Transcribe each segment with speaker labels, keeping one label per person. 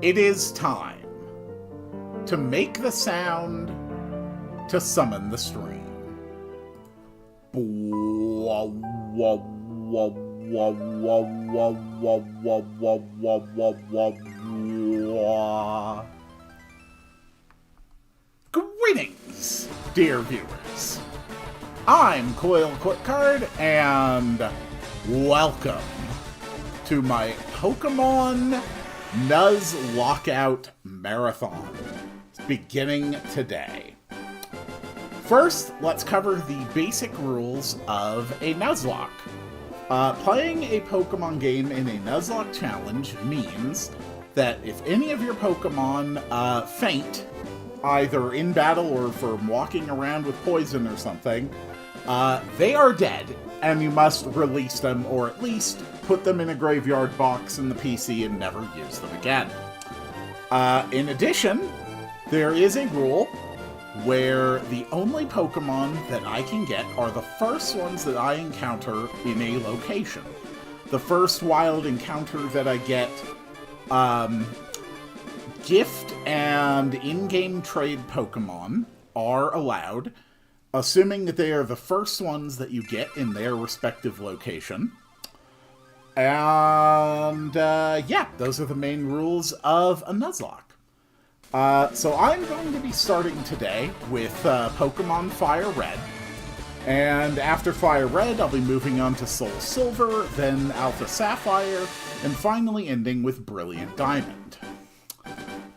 Speaker 1: It is time to make the sound to summon the stream. Greetings, dear viewers. I'm Coil Quickcard, and welcome to my Pokemon Nuzlocke Marathon. It's beginning today. First, let's cover the basic rules of a Nuzlocke. Playing a Pokemon game in a Nuzlocke challenge means that if any of your Pokemon faint, either in battle or from walking around with poison or something, they are dead, and you must release them, or at least put them in a graveyard box in the PC and never use them again. In addition, there is a rule where the only Pokemon that I can get are the first ones that I encounter in a location. The first wild encounter that I get, gift and in-game trade Pokemon are allowed, assuming that they are the first ones that you get in their respective location. And, yeah, those are the main rules of a Nuzlocke. So I'm going to be starting today with Pokemon Fire Red. And after Fire Red, I'll be moving on to Soul Silver, then Alpha Sapphire, and finally ending with Brilliant Diamond.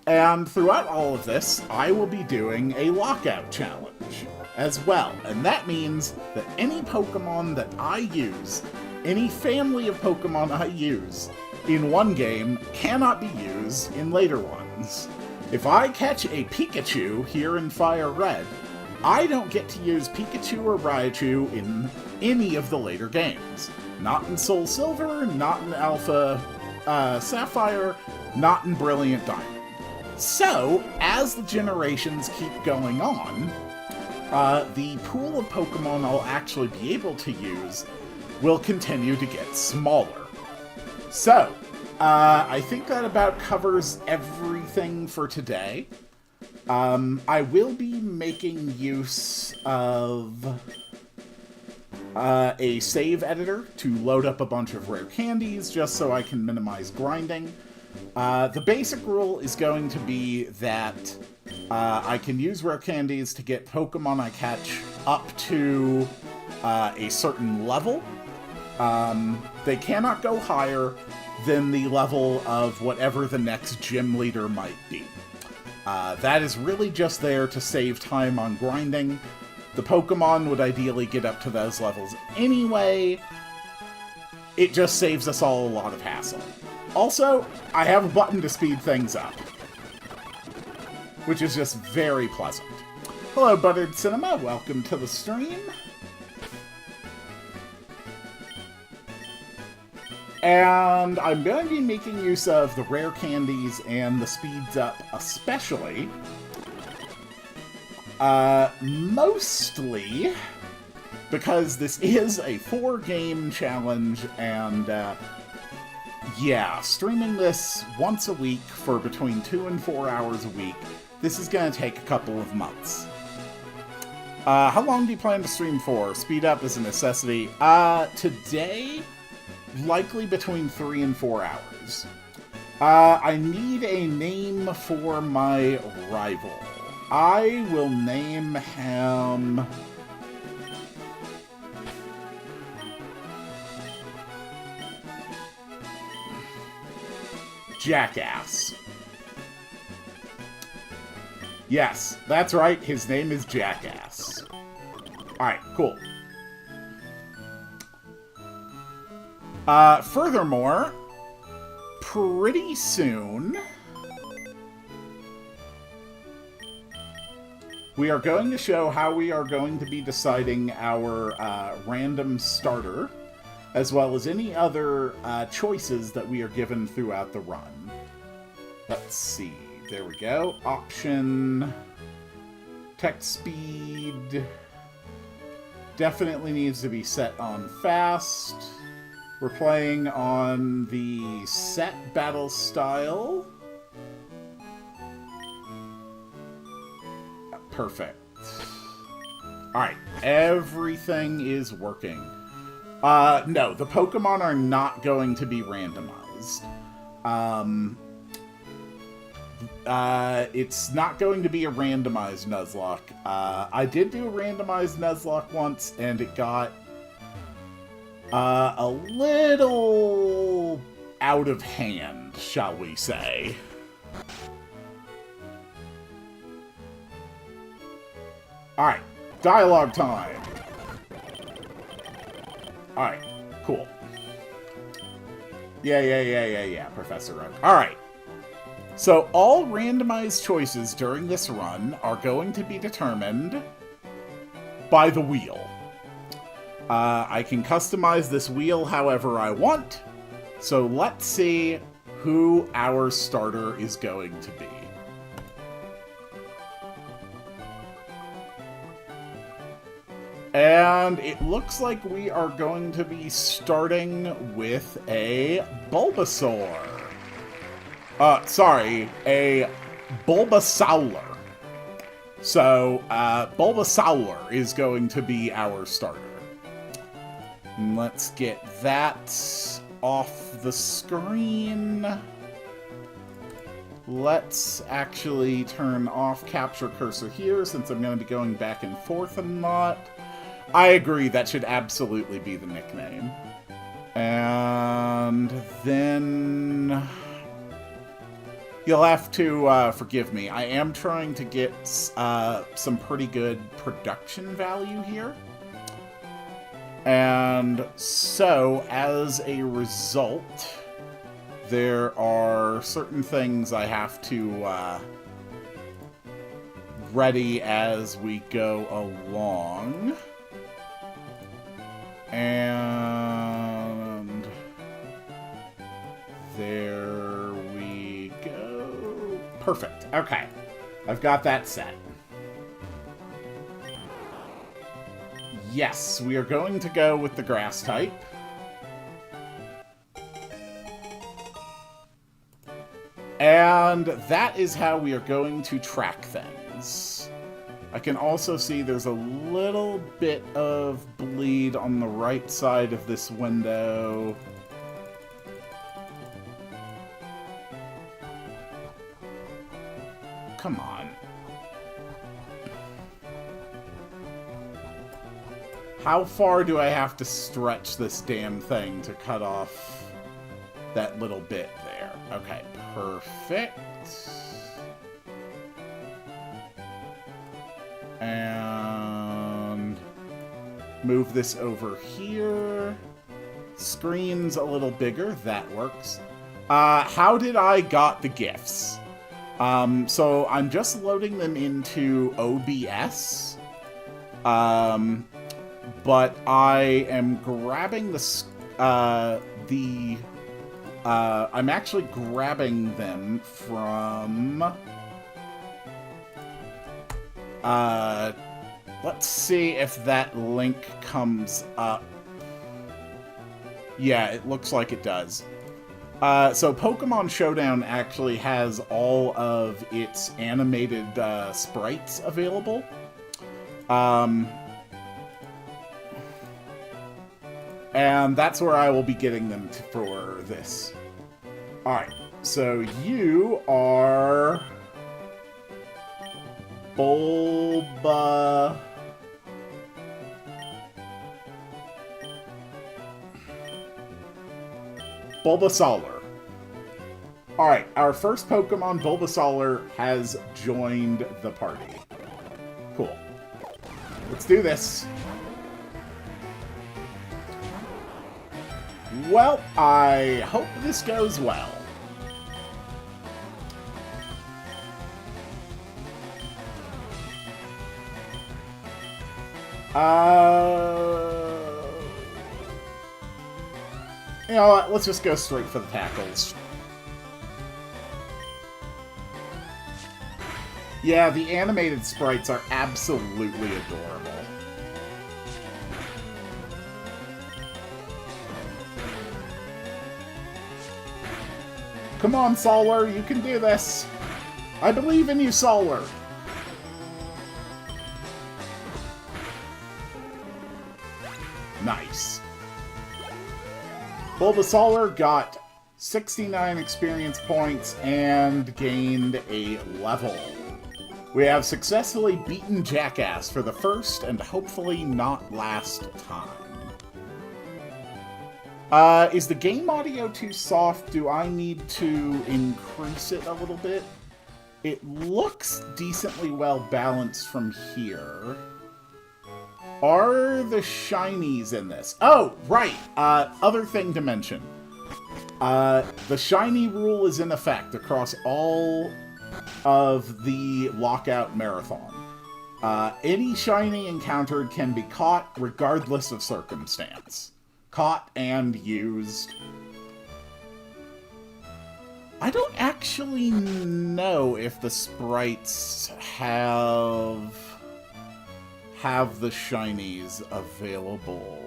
Speaker 1: And throughout all of this, I will be doing a Lockout Challenge as well. And that means that any Pokemon that I use, any family of Pokemon I use in one game, cannot be used in later ones. If I catch a Pikachu here in Fire Red, I don't get to use Pikachu or Raichu in any of the later games. Not in Soul Silver, not in Alpha Sapphire, not in Brilliant Diamond. So, as the generations keep going on, the pool of Pokemon I'll actually be able to use will continue to get smaller. So, I think that about covers everything for today. I will be making use of a save editor to load up a bunch of rare candies, just so I can minimize grinding. The basic rule is going to be that I can use rare candies to get Pokemon I catch up to a certain level. They cannot go higher than the level of whatever the next gym leader might be. That is really just there to save time on grinding. The Pokemon would ideally get up to those levels anyway. It just saves us all a lot of hassle. Also, I have a button to speed things up, which is just very pleasant. Hello, Buttered Cinema. Welcome to the stream. And I'm going to be making use of the rare candies and the speeds up especially. Mostly because this is a 4-game challenge, and yeah, streaming this once a week for between 2 and 4 hours a week, this is going to take a couple of months. How long do you plan to stream for? Speed up is a necessity. Today, likely between 3 and 4 hours. I need a name for my rival. I will name him... Jackass. Yes, that's right, his name is Jackass. Alright, cool. Furthermore, pretty soon, we are going to show how we are going to be deciding our random starter, as well as any other choices that we are given throughout the run. Let's see. There we go. Option. Text speed. Definitely needs to be set on fast. We're playing on the set battle style. perfect. Alright, everything is working. No, the Pokemon are not going to be randomized. It's not going to be a randomized Nuzlocke. I did do a randomized Nuzlocke once, and it got a little out of hand, shall we say. Alright, dialogue time. Alright, cool. Yeah, Professor Oak. Alright. So all randomized choices during this run are going to be determined by the wheel. I can customize this wheel however I want, so let's see who our starter is going to be. And it looks like we are going to be starting with a Bulbasaur. Sorry, a Bulbasaur. So, Bulbasaur is going to be our starter. Let's get that off the screen. Let's actually turn off Capture Cursor here, since I'm going to be going back and forth a lot. I agree, that should absolutely be the nickname. And then you'll have to forgive me. I am trying to get some pretty good production value here. And so, as a result, there are certain things I have to ready as we go along. And there we go. Perfect. Okay. I've got that set. Yes, we are going to go with the grass type. And that is how we are going to track things. I can also see there's a little bit of bleed on the right side of this window. Come on. How far do I have to stretch this damn thing to cut off that little bit there? Okay, perfect. And move this over here. Screen's a little bigger. That works. How did I got the GIFs? So I'm just loading them into OBS. But I am grabbing I'm actually grabbing them from, let's see if that link comes up. Yeah, it looks like it does. So Pokemon Showdown actually has all of its animated sprites available. And that's where I will be getting them for this. Alright, so you are Bulbasaur. Alright, our first Pokemon, Bulbasaur, has joined the party. Cool. Let's do this. Well, I hope this goes well. You know what? Let's just go straight for the tackles. Yeah, the animated sprites are absolutely adorable. Come on, Solar, you can do this. I believe in you, Solar. Nice. Bulbasaur got 69 experience points and gained a level. We have successfully beaten Jackass for the first and hopefully not last time. Is the game audio too soft? Do I need to increase it a little bit? It looks decently well balanced from here. Are the shinies in this? Oh, right. Other thing to mention. The shiny rule is in effect across all of the Lockout Marathon. Any shiny encountered can be caught regardless of circumstance. Caught and used. I don't actually know if the sprites have the shinies available.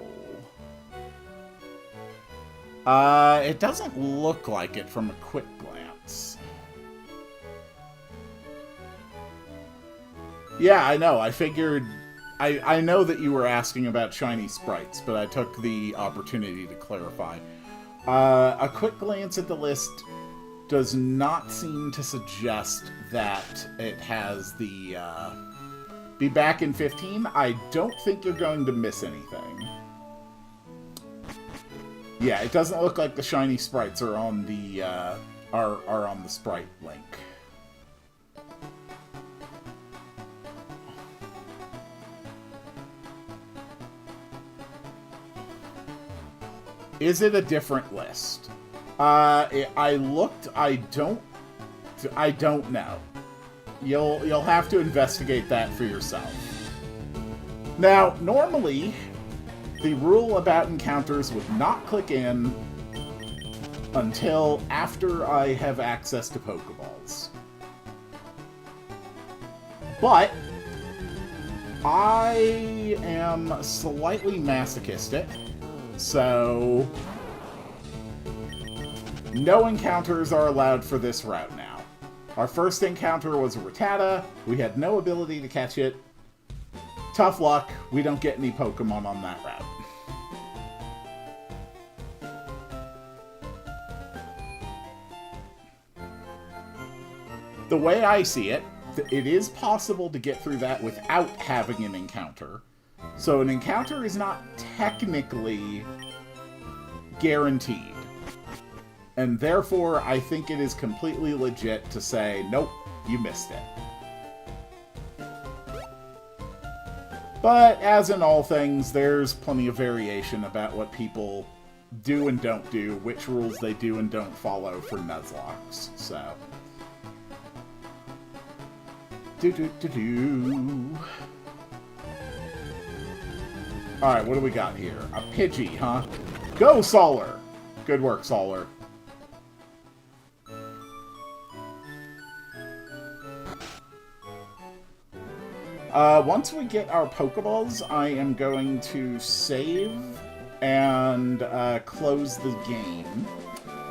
Speaker 1: It doesn't look like it from a quick glance. Yeah, I know. I figured... I know that you were asking about shiny sprites, but I took the opportunity to clarify. A quick glance at the list does not seem to suggest that it has the... Be back in 15. I don't think you're going to miss anything. Yeah, it doesn't look like the shiny sprites are on the are on the sprite link. Is it a different list? I looked. I don't know. You'll have to investigate that for yourself. Now, normally, the rule about encounters would not click in until after I have access to Pokeballs. But I am slightly masochistic, so no encounters are allowed for this route now. Our first encounter was a Rattata. We had no ability to catch it. Tough luck, we don't get any Pokemon on that route. The way I see it, it is possible to get through that without having an encounter. So an encounter is not technically guaranteed. And therefore, I think it is completely legit to say, nope, you missed it. But, as in all things, there's plenty of variation about what people do and don't do, which rules they do and don't follow for Nuzlocks, so... Alright, what do we got here? A Pidgey, huh? Go, Solar! Good work, Solar. Once we get our Pokeballs, I am going to save and close the game,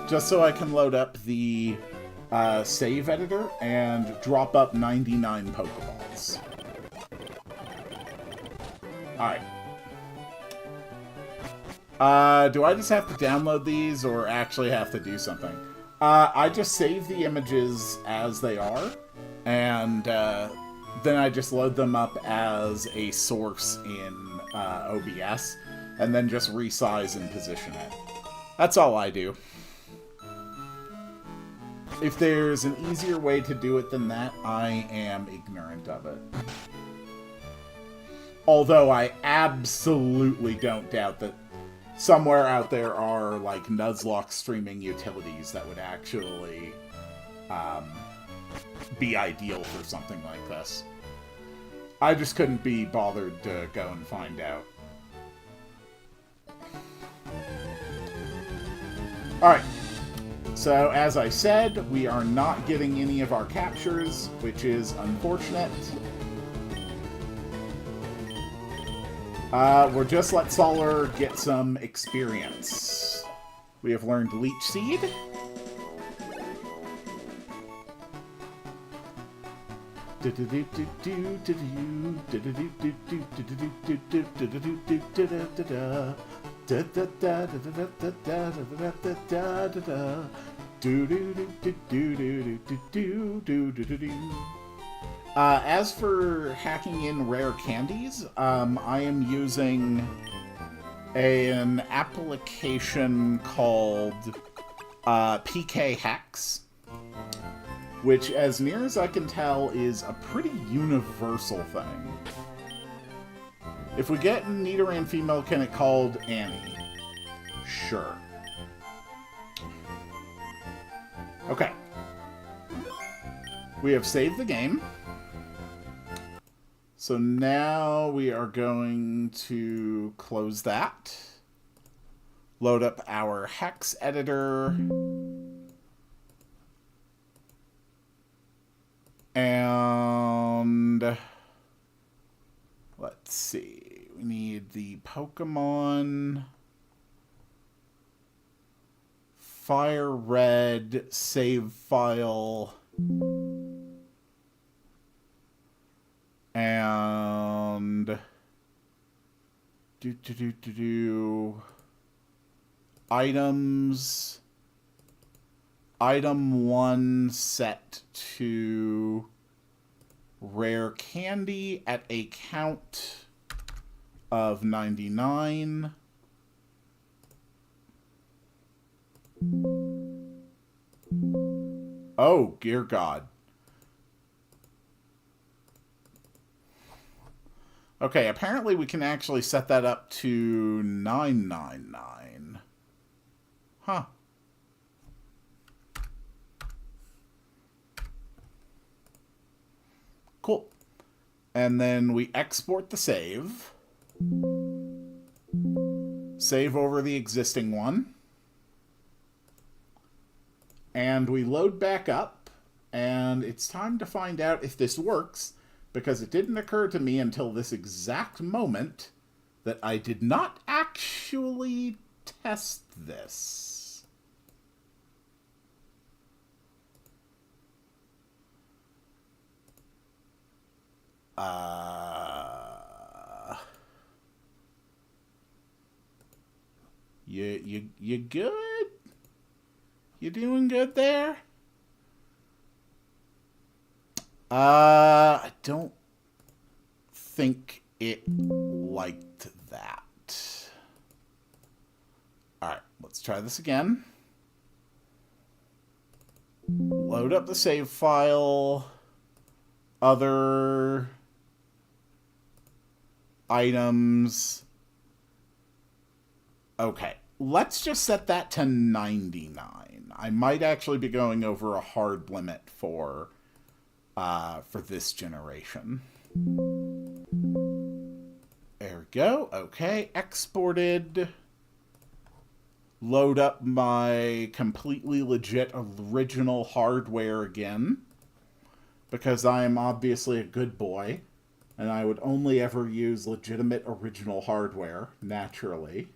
Speaker 1: just so I can load up the save editor and drop up 99 Pokeballs. Alright. Do I just have to download these, or actually have to do something? I just save the images as they are, and then I just load them up as a source in OBS, and then just resize and position it. That's all I do. If there's an easier way to do it than that, I am ignorant of it. Although I absolutely don't doubt that somewhere out there are, like, Nuzlocke streaming utilities that would actually be ideal for something like this. I just couldn't be bothered to go and find out. Alright. So, as I said, we are not getting any of our captures, which is unfortunate. We'll just let Solar get some experience. We have learned Leech Seed. As for hacking in rare candies, I am using an application called PK Hacks, which, as near as I can tell, is a pretty universal thing. If we get an Nidoran female, can it called Annie? Sure. Okay. We have saved the game. So now we are going to close that. Load up our hex editor. And let's see. We need the Pokemon Fire Red save file. And items. Item 1 set to rare candy at a count of 99. Oh, dear God. Okay, apparently we can actually set that up to 999. Huh. Cool. And then we export the save. Save over the existing one. And we load back up. And it's time to find out if this works, because it didn't occur to me until this exact moment that I did not actually test this. You good? You doing good there? I don't think it liked that. Alright, let's try this again. Load up the save file. Other items. Okay, let's just set that to 99. I might actually be going over a hard limit for this generation. There we go. Okay, exported. Load up my completely legit original hardware again, because I am obviously a good boy, and I would only ever use legitimate original hardware, naturally.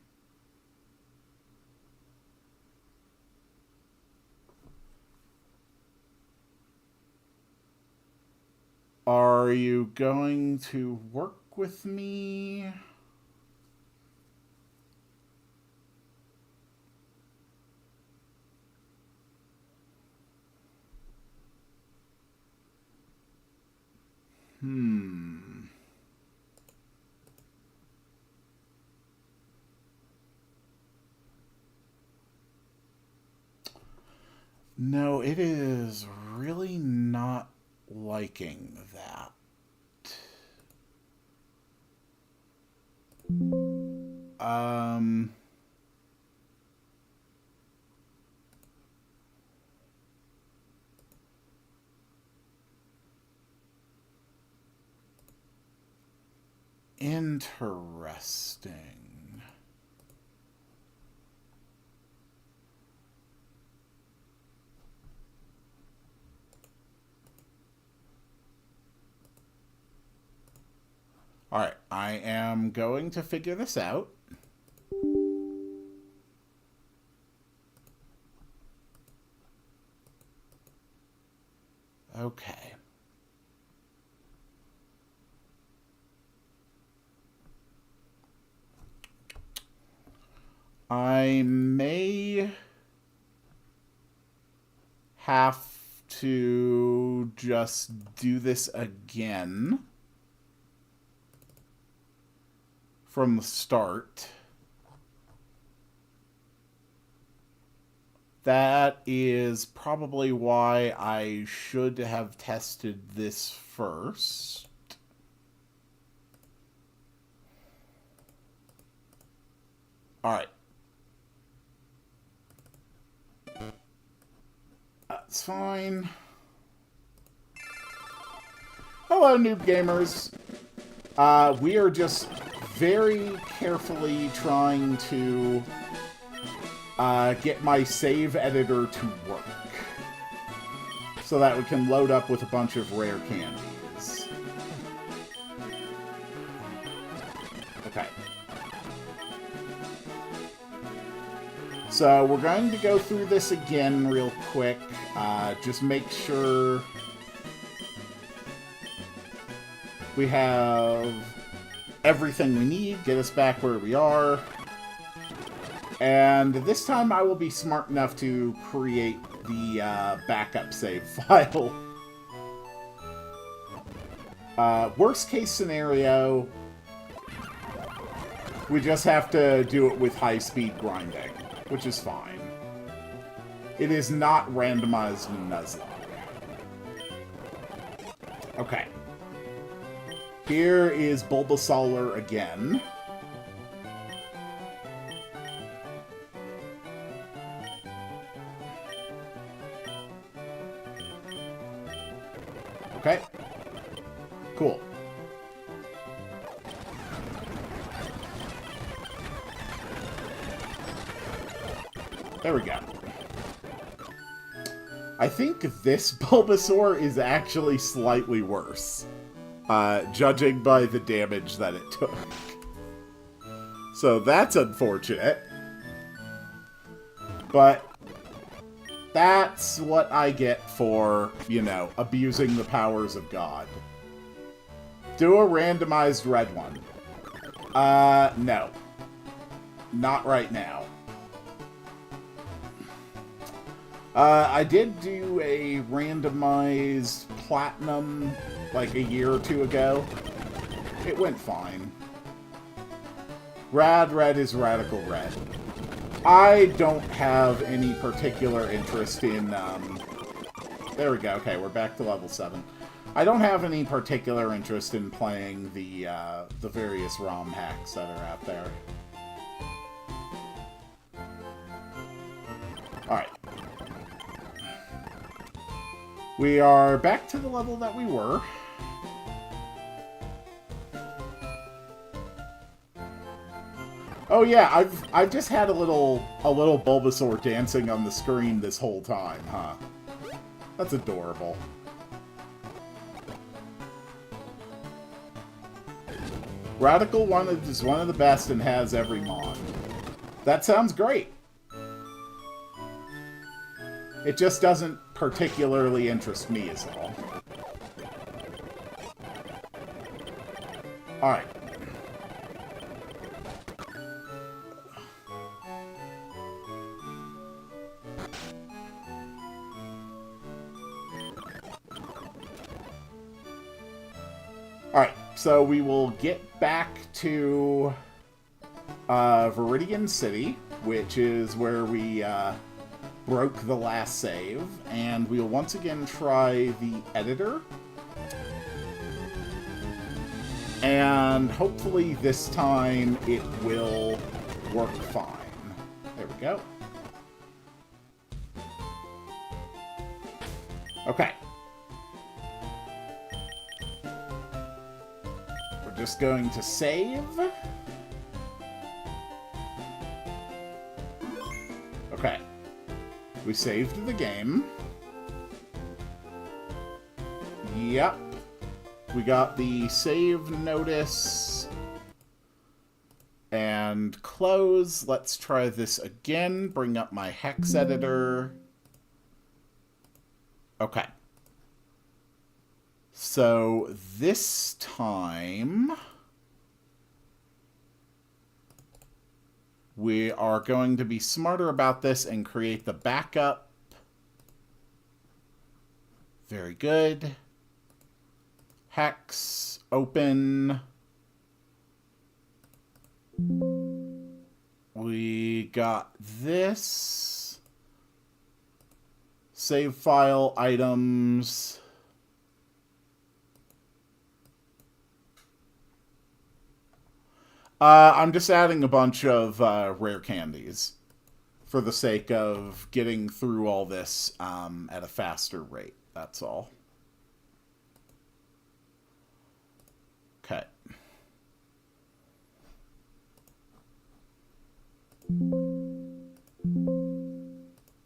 Speaker 1: Are you going to work with me? No, it is really not liking that. Interesting. All right, I am going to figure this out. Okay. I may have to just do this again from the start. That is probably why I should have tested this first. Alright. That's fine. Hello, noob gamers. We are just very carefully trying to get my save editor to work so that we can load up with a bunch of rare candies. Okay. So we're going to go through this again real quick. Just make sure we have everything we need, get us back where we are. And this time I will be smart enough to create the backup save file. Worst case scenario, we just have to do it with high-speed grinding, which is fine. It is not randomized Nuzlocke. Okay. Here is Bulbasaur again. Okay. Cool. There we go. I think this Bulbasaur is actually slightly worse, judging by the damage that it took. So that's unfortunate. But that's what I get for, you know, abusing the powers of God. Do a randomized red one. No. Not right now. I did do a randomized platinum like a year or two ago. It went fine. Rad Red is Radical Red. I don't have any particular interest in, there we go. Okay, we're back to level 7. I don't have any particular interest in playing the various ROM hacks that are out there. Alright. We are back to the level that we were. Oh yeah, I've just had a little Bulbasaur dancing on the screen this whole time, huh? That's adorable. Radical One is one of the best and has every mod. That sounds great. It just doesn't particularly interest me as all. Alright. Alright, so we will get back to Viridian City, which is where we broke the last save, and we'll once again try the editor. And hopefully this time it will work fine. There we go. Okay. We're just going to save. Okay. We saved the game. Yep. We got the save notice. And close. Let's try this again. Bring up my hex editor. Okay. So this time We are going to be smarter about this and create the backup. Very good. Hex, open. We got this. Save file items. I'm just adding a bunch of rare candies for the sake of getting through all this at a faster rate. That's all. Okay.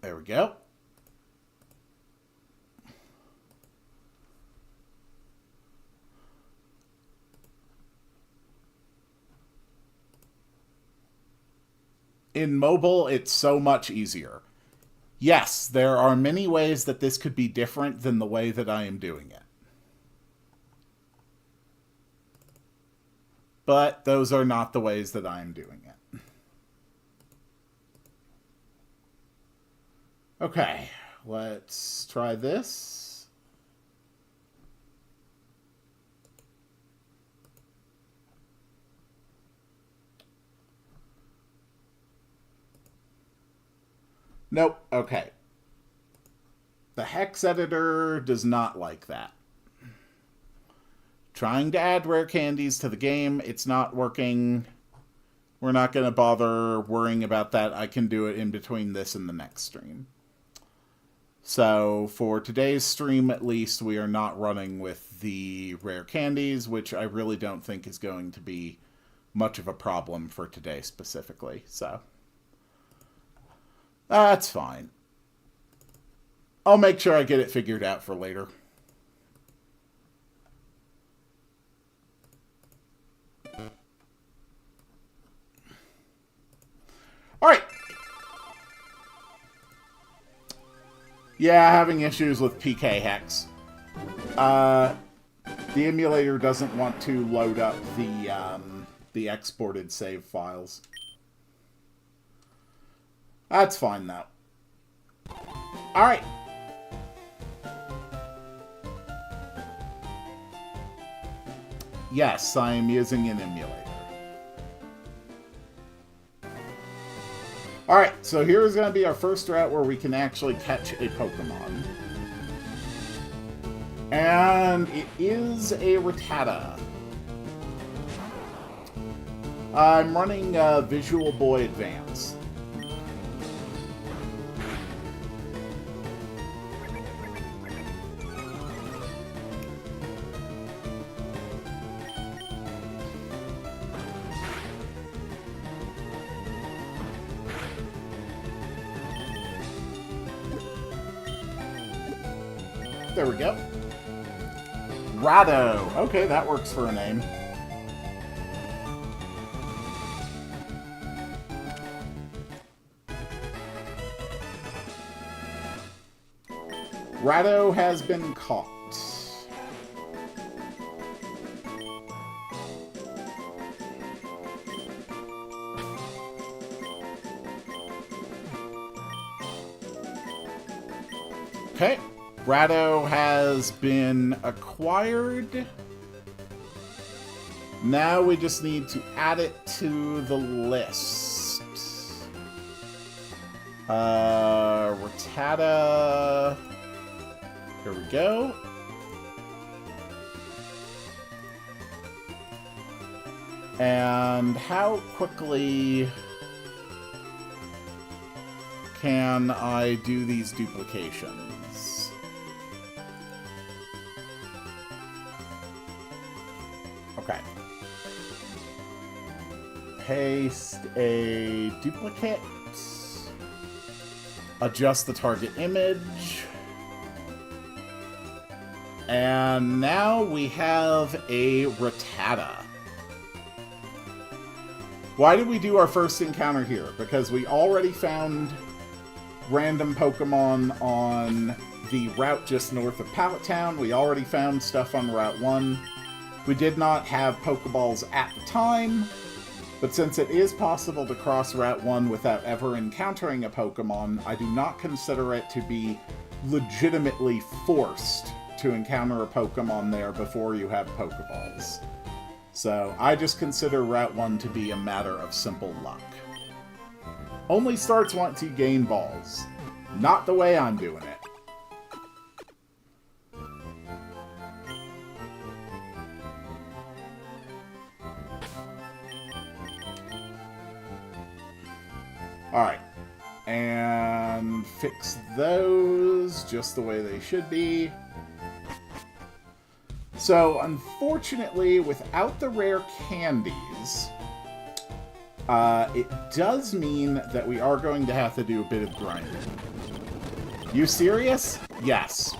Speaker 1: There we go. In mobile, it's so much easier. Yes, there are many ways that this could be different than the way that I am doing it. But those are not the ways that I am doing it. Okay, let's try this. Nope, okay. The hex editor does not like that. Trying to add rare candies to the game, it's not working. We're not going to bother worrying about that. I can do it in between this and the next stream. So for today's stream, at least, we are not running with the rare candies, which I really don't think is going to be much of a problem for today specifically. So that's fine. I'll make sure I get it figured out for later. All right. Yeah, having issues with PK Hex. The emulator doesn't want to load up the exported save files. That's fine, though. All right. Yes, I am using an emulator. Alright, so here is going to be our first route where we can actually catch a Pokemon. And it is a Rattata. I'm running Visual Boy Advance. There we go. Rado. Okay, that works for a name. Rado has been caught. Okay. Rado has been acquired. Now we just need to add it to the list. Rattata. Here we go. And how quickly can I do these duplications? Okay. Paste a duplicate. Adjust the target image. And now we have a Rattata. Why did we do our first encounter here? Because we already found random Pokemon on the route just north of Pallet Town. We already found stuff on Route 1. We did not have Pokeballs at the time, But since it is possible to cross Route 1 without ever encountering a Pokemon, I do not consider it to be legitimately forced to encounter a Pokemon there before you have Pokeballs. So I just consider Route 1 to be a matter of simple luck. Only starts once you gain balls. Not the way I'm doing it. Alright. And fix those just the way they should be. So, unfortunately, without the rare candies, it does mean that we are going to have to do a bit of grinding. You serious? Yes.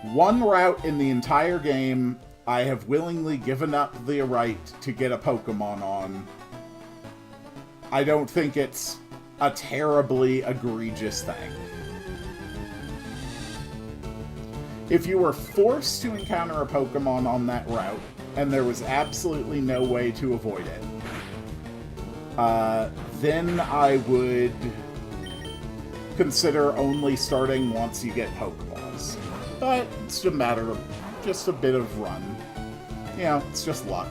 Speaker 1: One route in the entire game, I have willingly given up the right to get a Pokemon on. I don't think it's a terribly egregious thing. If you were forced to encounter a Pokemon on that route, and there was absolutely no way to avoid it, then I would consider only starting once you get Pokeballs. But it's a matter of just a bit of run. You know, it's just luck.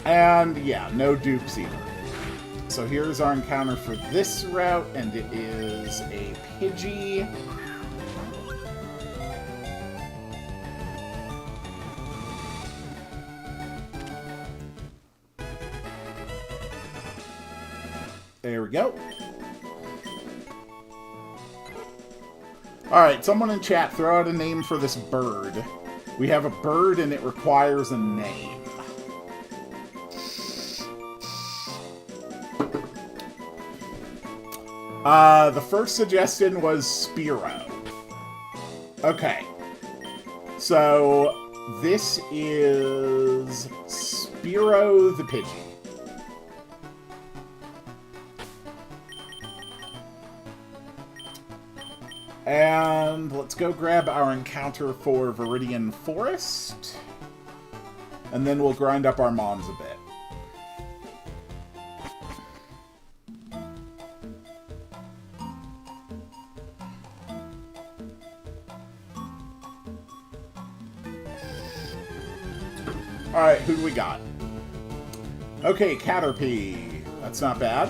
Speaker 1: And yeah, no dupes either. So here's our encounter for this route, and it is a Pidgey. There we go. Alright, someone in chat, throw out a name for this bird. We have a bird and it requires a name. The first suggestion was Spearow. Okay. So, this is Spearow the Pidgey. And let's go grab our encounter for Viridian Forest. And then we'll grind up our Mons a bit. Alright, who do we got? Okay, Caterpie. That's not bad.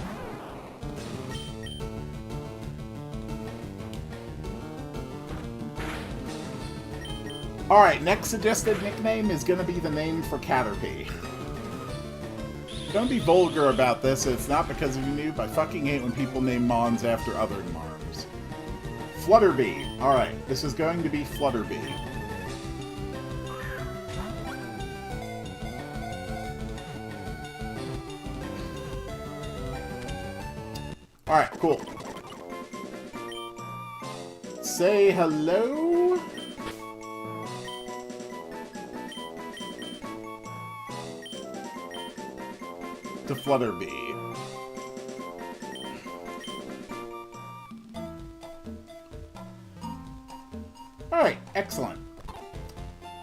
Speaker 1: Alright, next suggested nickname is gonna be the name for Caterpie. Don't be vulgar about this, it's not because of you, noob. I fucking hate when people name Mons after other Marms. Flutterby. Alright, this is going to be Flutterby. Alright, cool. Say hello. To Flutterby. Alright, excellent.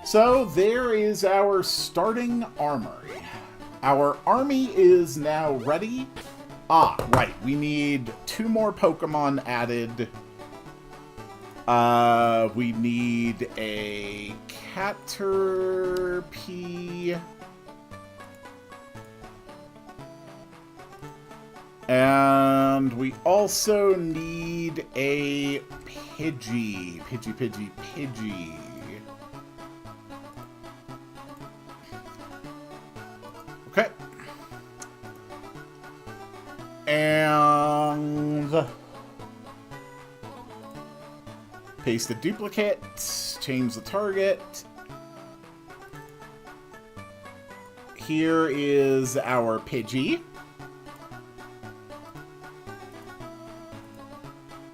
Speaker 1: So there is our starting armory. Our army is now ready. Ah, right. We need 2 more Pokemon added. We need a Caterpie. And we also need a Pidgey. Pidgey. Okay. And paste the duplicate, change the target. Here is our Pidgey.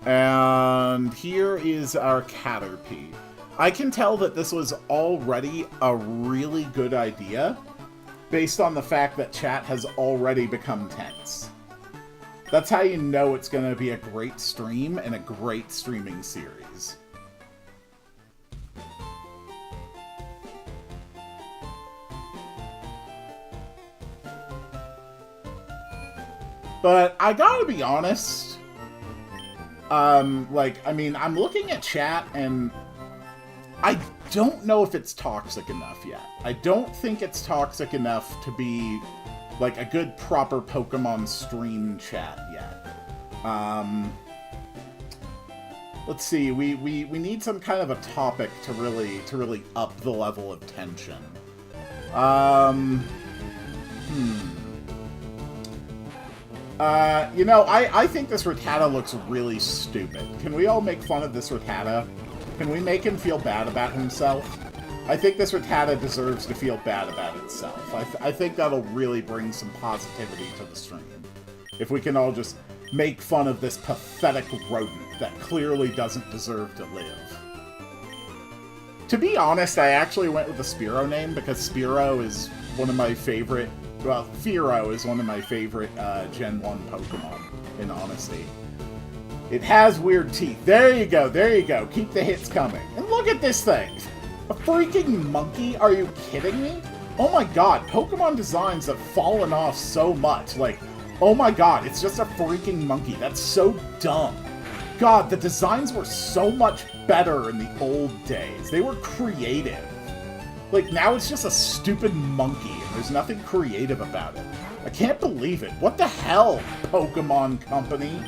Speaker 1: And here is our Caterpie. I can tell that this was already a really good idea based on the fact that chat has already become tense. That's how you know it's going to be a great stream and a great streaming series. But I gotta be honest. Like, I mean, I'm looking at chat, and I don't know if it's toxic enough yet. I don't think it's toxic enough to be, like, a good, proper Pokemon stream chat yet. Let's see, we need some kind of a topic to really up the level of tension. You know, I think this Rattata looks really stupid. Can we all make fun of this Rattata? Can we make him feel bad about himself? I think this Rattata deserves to feel bad about itself. I think that'll really bring some positivity to the stream. If we can all just make fun of this pathetic rodent that clearly doesn't deserve to live. To be honest, I actually went with the Spearow name because Spearow is one of my favorite... Well, Fearow is one of my favorite Gen 1 Pokemon, in honesty. It has weird teeth. There you go, there you go. Keep the hits coming. And look at this thing! A freaking monkey? Are you kidding me? Oh my god, Pokemon designs have fallen off so much. Like, oh my god, it's just a freaking monkey. That's so dumb. God, the designs were so much better in the old days. They were creative. Like, now it's just a stupid monkey, and there's nothing creative about it. I can't believe it. What the hell, Pokemon Company?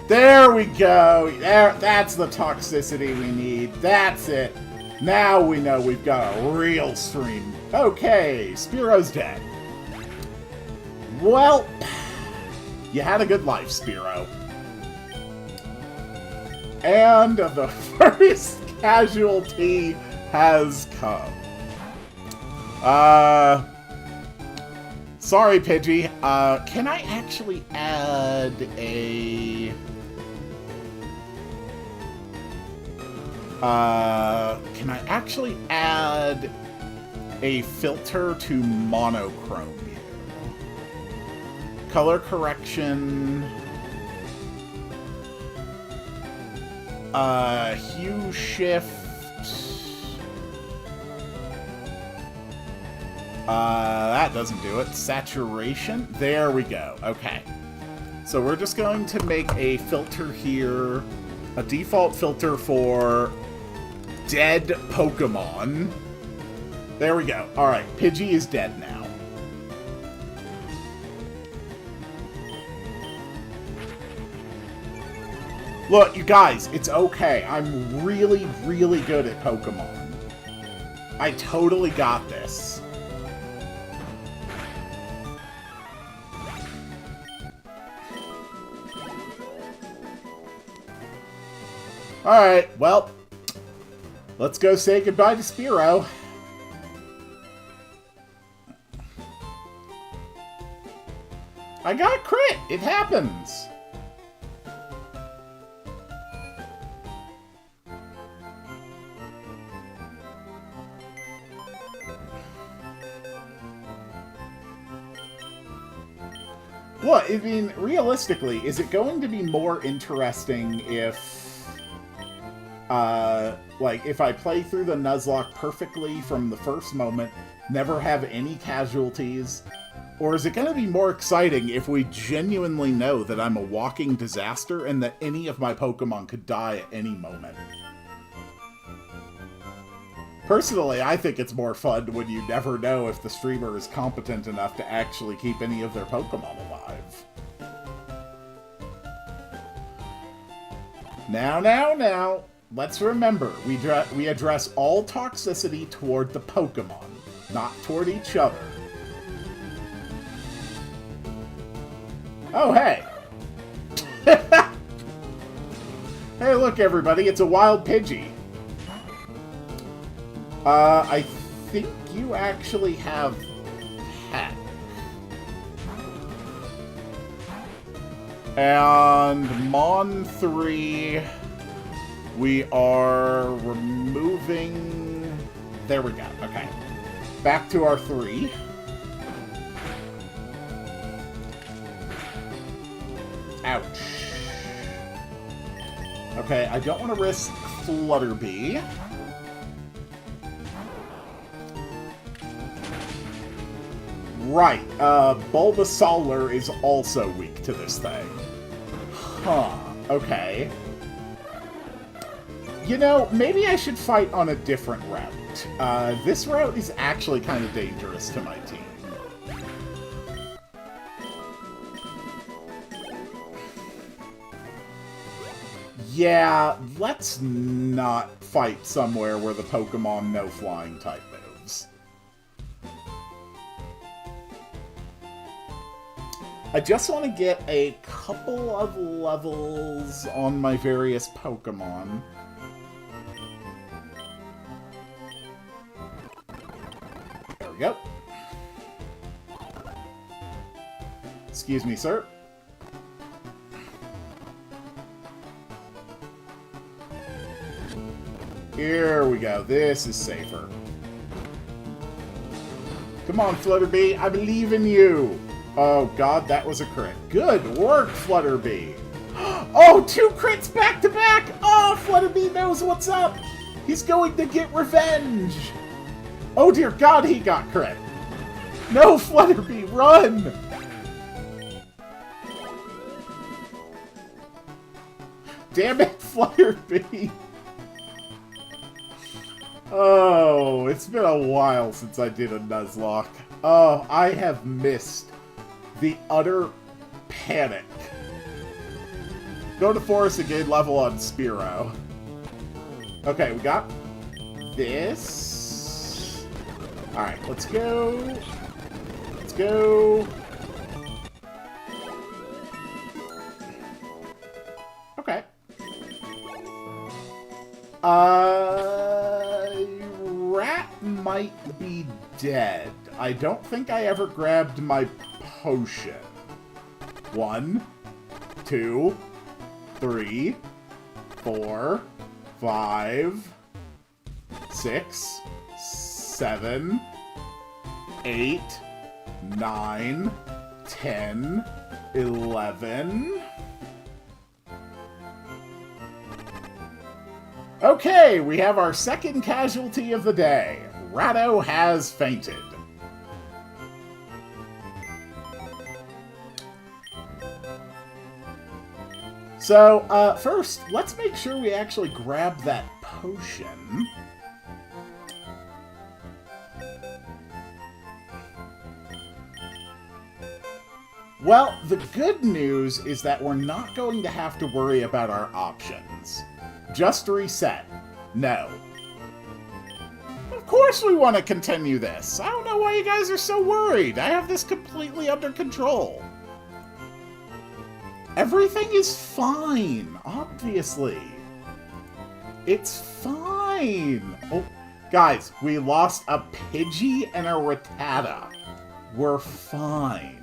Speaker 1: There we go. There, that's the toxicity we need. That's it. Now we know we've got a real stream. Okay, Spearow's dead. Well, you had a good life, Spearow. And the first casualty has come. Sorry, Pidgey. Can I actually add a... can I actually add a filter to monochrome here? Color correction... hue shift... that doesn't do it. Saturation? There we go. Okay. So we're just going to make a filter here. A default filter for dead Pokemon. There we go. Alright, Pidgey is dead now. Look, you guys, it's okay. I'm really, really good at Pokemon. I totally got this. Alright, well, let's go say goodbye to Spearow. I got a crit! It happens! Well, I mean, realistically, is it going to be more interesting if... like, if I play through the Nuzlocke perfectly from the first moment, never have any casualties? Or is it going to be more exciting if we genuinely know that I'm a walking disaster and that any of my Pokemon could die at any moment? Personally, I think it's more fun when you never know if the streamer is competent enough to actually keep any of their Pokemon alive. Now. Let's remember, we address all toxicity toward the Pokemon, not toward each other. Oh, hey! Hey, look, everybody, it's a wild Pidgey. I think you actually have Heck. And Mon 3... we are removing... There we go. Okay. Back to our 3. Ouch. Okay, I don't want to risk Flutterby. Right, Bulbasaur is also weak to this thing. Huh, okay. You know, maybe I should fight on a different route. This route is actually kind of dangerous to my team. Yeah, let's not fight somewhere where the Pokemon know flying type moves. I just want to get a couple of levels on my various Pokemon. There we go. Excuse me, sir. Here we go. This is safer. Come on, Flutterby. I believe in you. Oh, God, that was a crit. Good work, Flutterby. Oh, 2 crits back to back. Oh, Flutterby knows what's up. He's going to get revenge. Oh, dear God, he got crit. No, Flutterby, run. Damn it, Flutterby. Oh, it's been a while since I did a Nuzlocke. Oh, I have missed the utter panic. Go to Forest again, level on Spearow. Okay, we got this. Alright, let's go. Let's go. Okay. Rat might be dead. I don't think I ever grabbed my potion. 1, 2, 3, 4, 5, 6, 7, 8, 9, 10, 11... Okay, we have our second casualty of the day. Ratto has fainted. So, first, let's make sure we actually grab that potion. Well, the good news is that we're not going to have to worry about our options. Just reset. No. Of course we want to continue this. I don't know why you guys are so worried. I have this completely under control. Everything is fine, obviously. It's fine. Oh, guys, we lost a Pidgey and a Rattata. We're fine.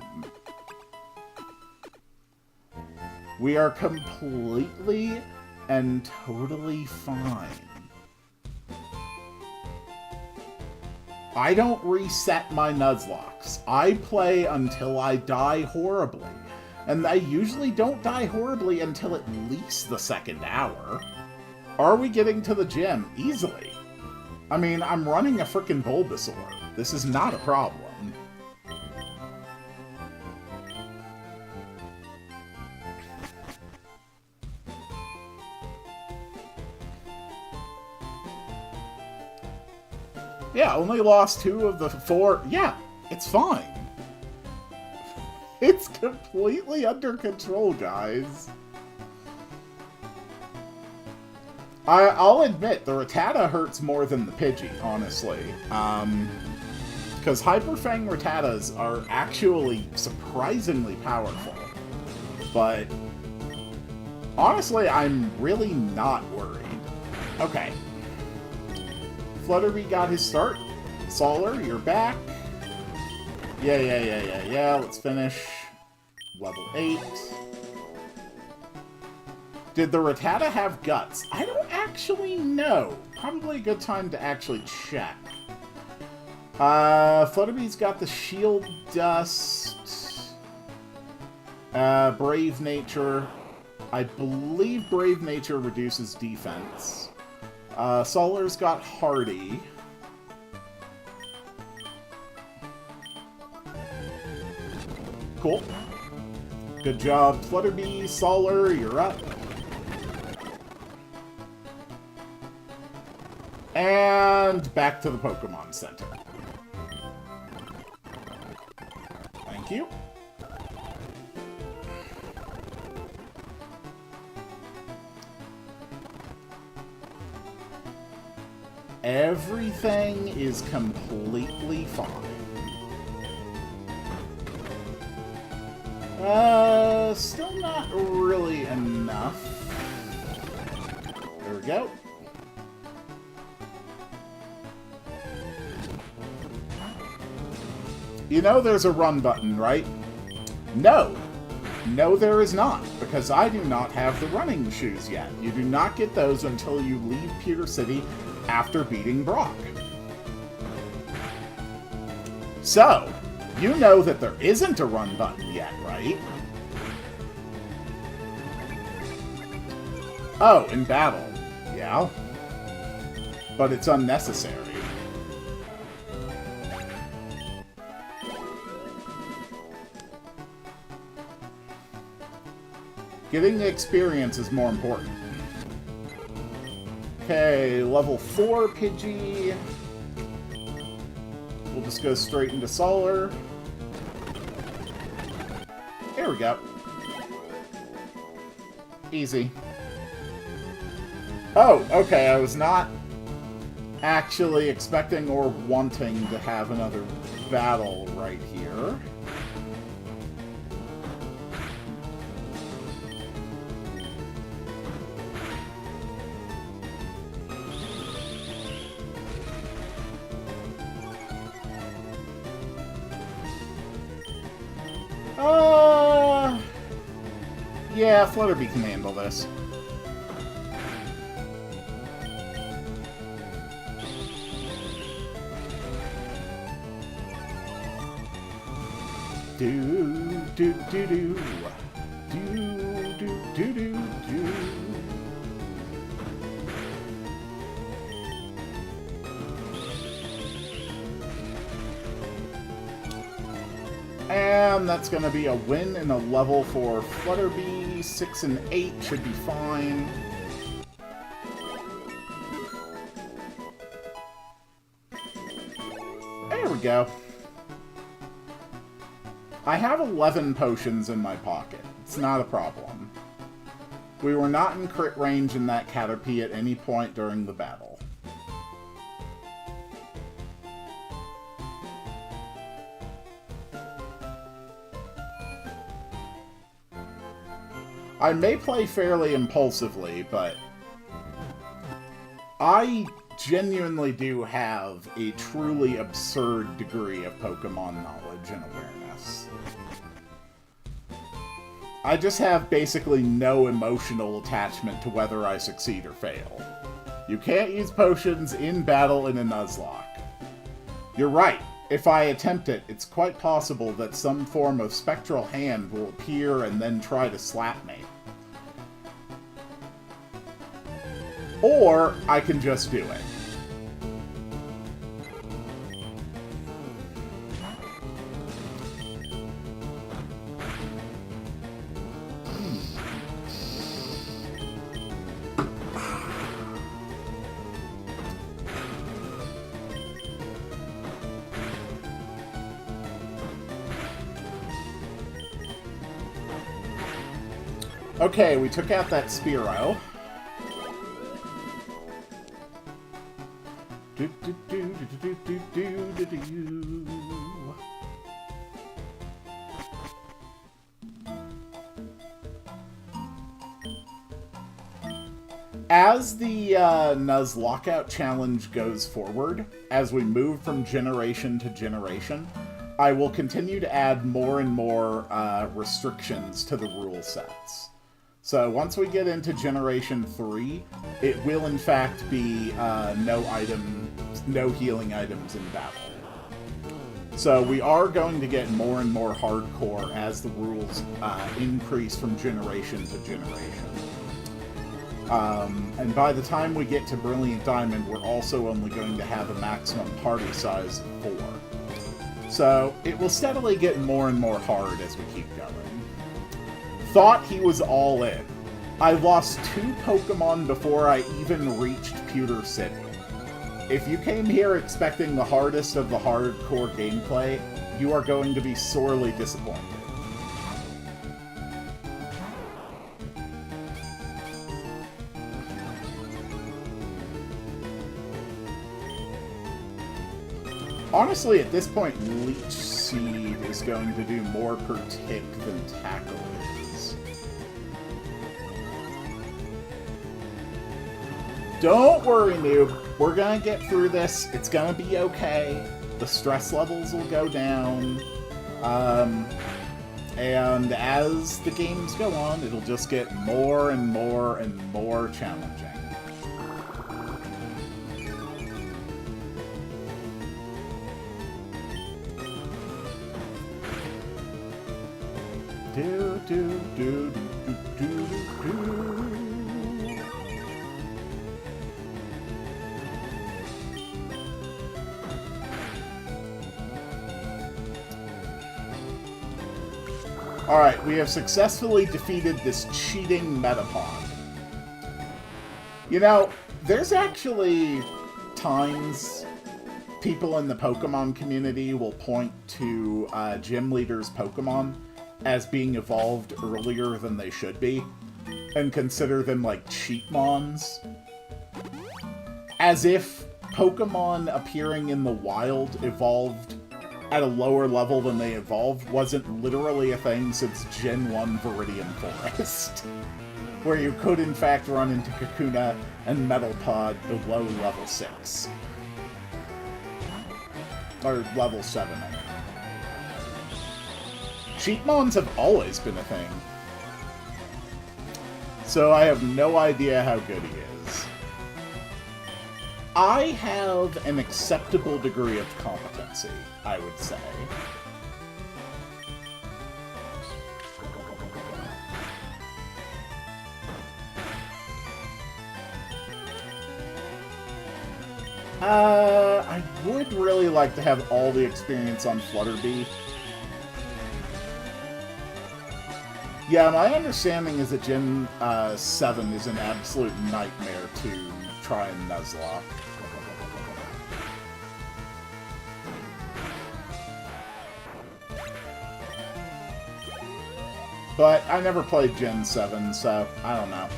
Speaker 1: We are completely and totally fine. I don't reset my Nuzlocks. I play until I die horribly. And I usually don't die horribly until at least the second hour. Are we getting to the gym? Easily. I mean, I'm running a frickin' Bulbasaur. This is not a problem. Yeah, only lost 2 of the 4. Yeah, it's fine. It's completely under control, guys. I'll admit, the Rattata hurts more than the Pidgey, honestly. Because Hyper Fang Rattatas are actually surprisingly powerful. But honestly, I'm really not worried. Okay. Flutterby got his start. Solar, you're back. Yeah. Let's finish. Level 8. Did the Rattata have guts? I don't actually know. Probably a good time to actually check. Flutterby's got the Shield Dust. Brave Nature. I believe Brave Nature reduces defense. Solar's got Hardy. Cool. Good job, Flutterby. Solar, you're up. And back to the Pokemon Center. Thank you. Everything is completely fine. Still not really enough. There we go. You know there's a run button, right? No. No, there is not, because I do not have the running shoes yet. You do not get those until you leave Pewter City after beating Brock. So, you know that there isn't a run button yet, right? Oh, in battle. Yeah. But it's unnecessary. Getting the experience is more important. Okay, level 4 Pidgey. We'll just go straight into Solar. There we go. Easy. Oh, okay, I was not actually expecting or wanting to have another battle right here. Yeah, Flutterby can handle this. Do do do do do do do do do. And that's going to be a win in a level for Flutterby. 6 and 8 should be fine. There we go. I have 11 potions in my pocket. It's not a problem. We were not in crit range in that Caterpie at any point during the battle. I may play fairly impulsively, but I genuinely do have a truly absurd degree of Pokemon knowledge and awareness. I just have basically no emotional attachment to whether I succeed or fail. You can't use potions in battle in a Nuzlocke. You're right. If I attempt it, it's quite possible that some form of spectral hand will appear and then try to slap me. Or I can just do it. Okay, we took out that Spearow. As the Nuzlocke challenge goes forward, as we move from generation to generation, I will continue to add more and more restrictions to the rule sets. So once we get into Generation 3, it will in fact be no healing items in battle. So we are going to get more and more hardcore as the rules increase from generation to generation. And by the time we get to Brilliant Diamond, we're also only going to have a maximum party size of 4. So it will steadily get more and more hard as we keep going. Thought he was all in. I lost 2 Pokemon before I even reached Pewter City. If you came here expecting the hardest of the hardcore gameplay, you are going to be sorely disappointed. Honestly, at this point, Leech Seed is going to do more per tick than Tackle is. Don't worry, noob. We're gonna get through this. It's gonna be okay. The stress levels will go down. And as the games go on, it'll just get more and more and more challenging. Do, do, do, do, do, do, do. Alright, we have successfully defeated this cheating Metapod. You know, there's actually times people in the Pokemon community will point to Gym Leader's Pokemon as being evolved earlier than they should be, and consider them like cheatmons. As if Pokemon appearing in the wild evolved at a lower level than they evolved wasn't literally a thing since Gen 1 Viridian Forest, where you could in fact run into Kakuna and Metapod below level 6. Or level 7, I mean. Cheatmons have always been a thing. So I have no idea how good he is. I have an acceptable degree of competency, I would say. I would really like to have all the experience on Flutterby. Yeah, my understanding is that Gen 7 is an absolute nightmare to try and Nuzlocke. But I never played Gen 7, so I don't know.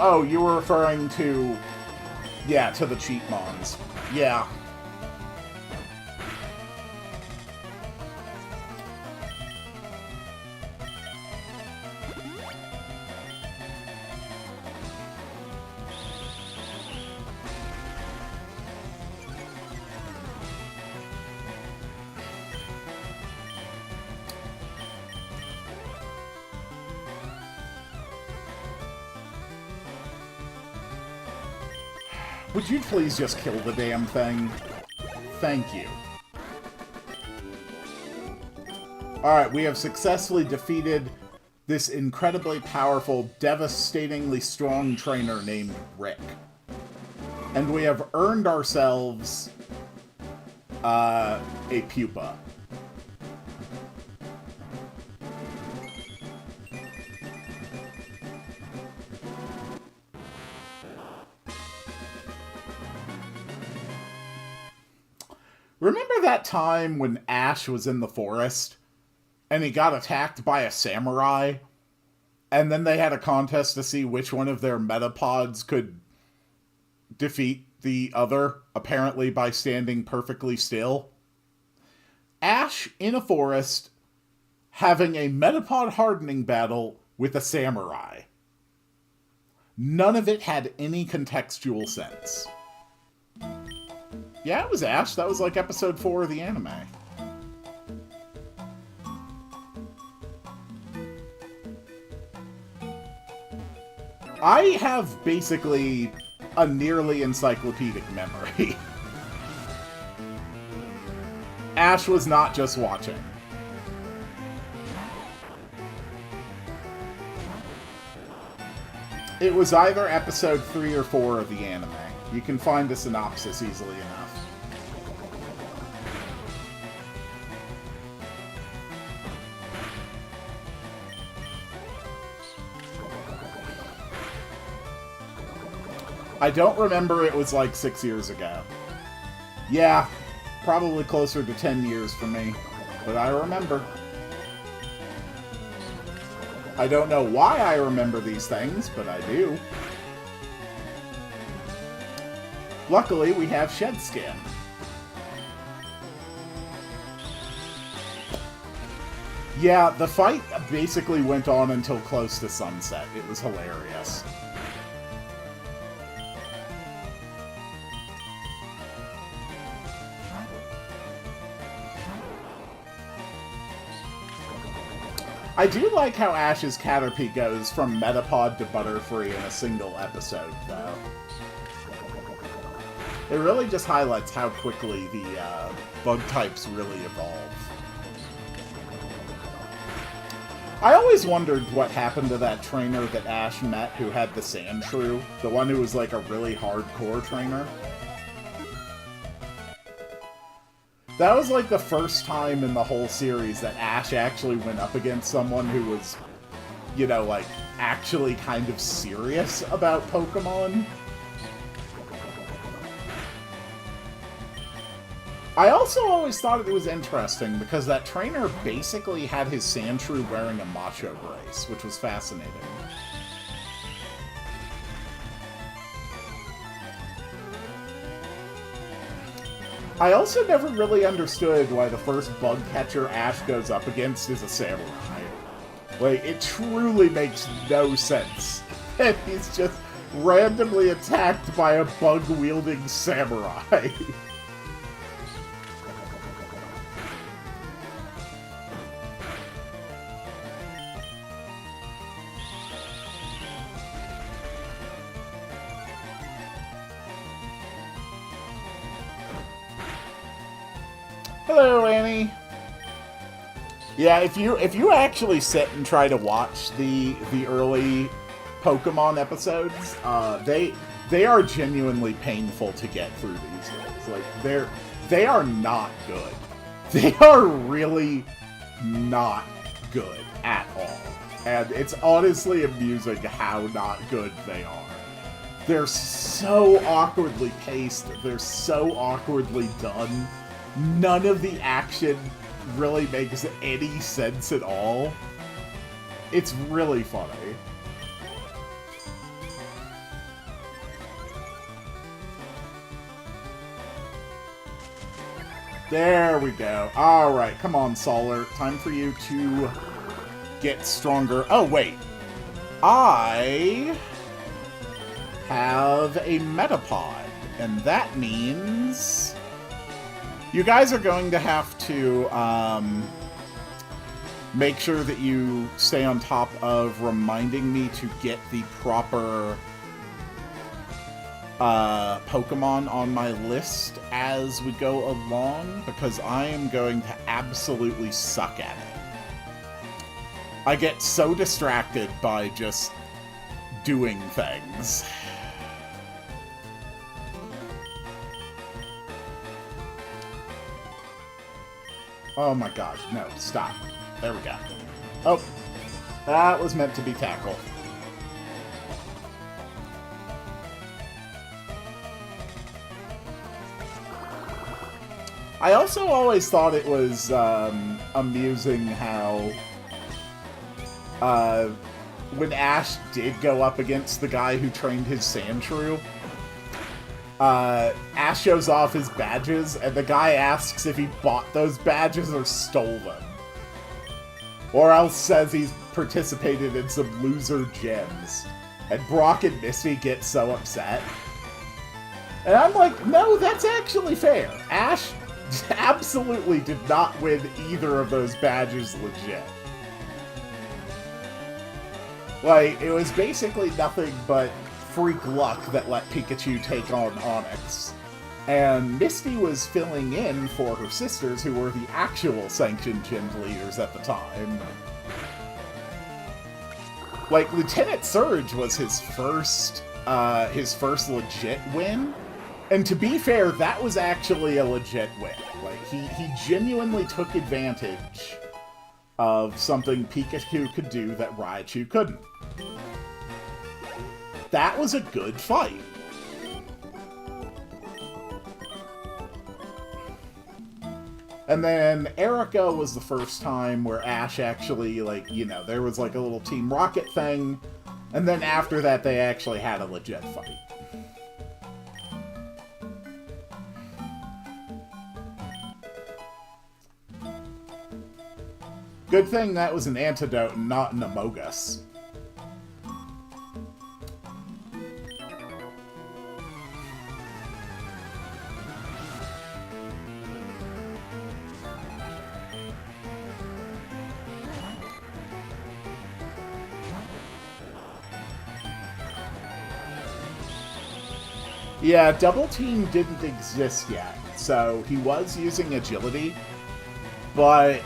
Speaker 1: Oh, you were referring to... Yeah, to the Cheatmons. Yeah. Would you please just kill the damn thing? Thank you. Alright, we have successfully defeated this incredibly powerful, devastatingly strong trainer named Rick. And we have earned ourselves a pupa. Remember that time when Ash was in the forest and he got attacked by a samurai? And then they had a contest to see which one of their Metapods could defeat the other, apparently by standing perfectly still? Ash in a forest having a Metapod hardening battle with a samurai. None of it had any contextual sense. Yeah, it was Ash. That was like episode 4 of the anime. I have basically a nearly encyclopedic memory. Ash was not just watching. It was either episode 3 or 4 of the anime. You can find the synopsis easily enough. I don't remember, it was like 6 years ago. Yeah, probably closer to 10 years for me, but I remember. I don't know why I remember these things, but I do. Luckily, we have Shed Skin. Yeah, the fight basically went on until close to sunset. It was hilarious. I do like how Ash's Caterpie goes from Metapod to Butterfree in a single episode, though. It really just highlights how quickly the bug types really evolve. I always wondered what happened to that trainer that Ash met who had the Sandshrew, the one who was like a really hardcore trainer. That was like the first time in the whole series that Ash actually went up against someone who was, you know, like, actually kind of serious about Pokemon. I also always thought it was interesting because that trainer basically had his Sandshrew wearing a macho brace, which was fascinating. I also never really understood why the first bug catcher Ash goes up against is a samurai. Like, it truly makes no sense. And he's just randomly attacked by a bug-wielding samurai. Hello, Annie. Yeah, if you actually sit and try to watch the early Pokemon episodes, they are genuinely painful to get through these days. Like they are not good. They are really not good at all. And it's honestly amusing how not good they are. They're so awkwardly paced, they're so awkwardly done. None of the action really makes any sense at all. It's really funny. There we go. Alright, come on, Solar. Time for you to get stronger. Oh, wait. I have a Metapod, and that means you guys are going to have to make sure that you stay on top of reminding me to get the proper Pokemon on my list as we go along, because I am going to absolutely suck at it. I get so distracted by just doing things. Oh my gosh, no, stop. There we go. Oh, that was meant to be tackle. I also always thought it was amusing how when Ash did go up against the guy who trained his Sandshrew, Ash shows off his badges, and the guy asks if he bought those badges or stole them. Or else says he's participated in some loser gems. And Brock and Misty get so upset. And I'm like, no, that's actually fair. Ash absolutely did not win either of those badges legit. Like, it was basically nothing but freak luck that let Pikachu take on Onix. And Misty was filling in for her sisters, who were the actual sanctioned gym leaders at the time. Like, Lieutenant Surge was his first legit win. And to be fair, that was actually a legit win. Like, he genuinely took advantage of something Pikachu could do that Raichu couldn't. That was a good fight. And then Erica was the first time where Ash actually, like, you know, there was like a little Team Rocket thing. And then after that, they actually had a legit fight. Good thing that was an antidote and not an Amogus. Yeah, Double Team didn't exist yet, so he was using agility, but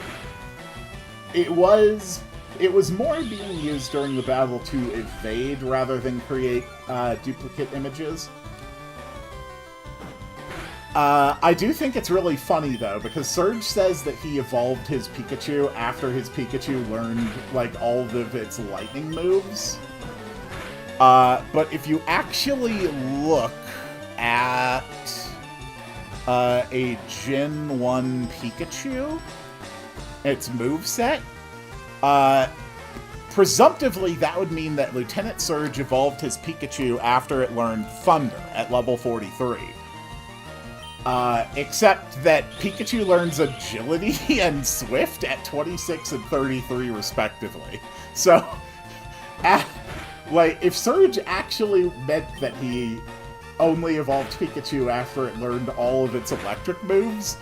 Speaker 1: it was more being used during the battle to evade rather than create duplicate images. I do think it's really funny, though, because Surge says that he evolved his Pikachu after his Pikachu learned, like, all of its lightning moves. But if you actually look at a Gen 1 Pikachu, its moveset, presumptively that would mean that Lieutenant Surge evolved his Pikachu after it learned Thunder at level 43. Except that Pikachu learns Agility and Swift at 26 and 33 respectively. So, like, if Surge actually meant that he only evolved Pikachu after it learned all of its electric moves,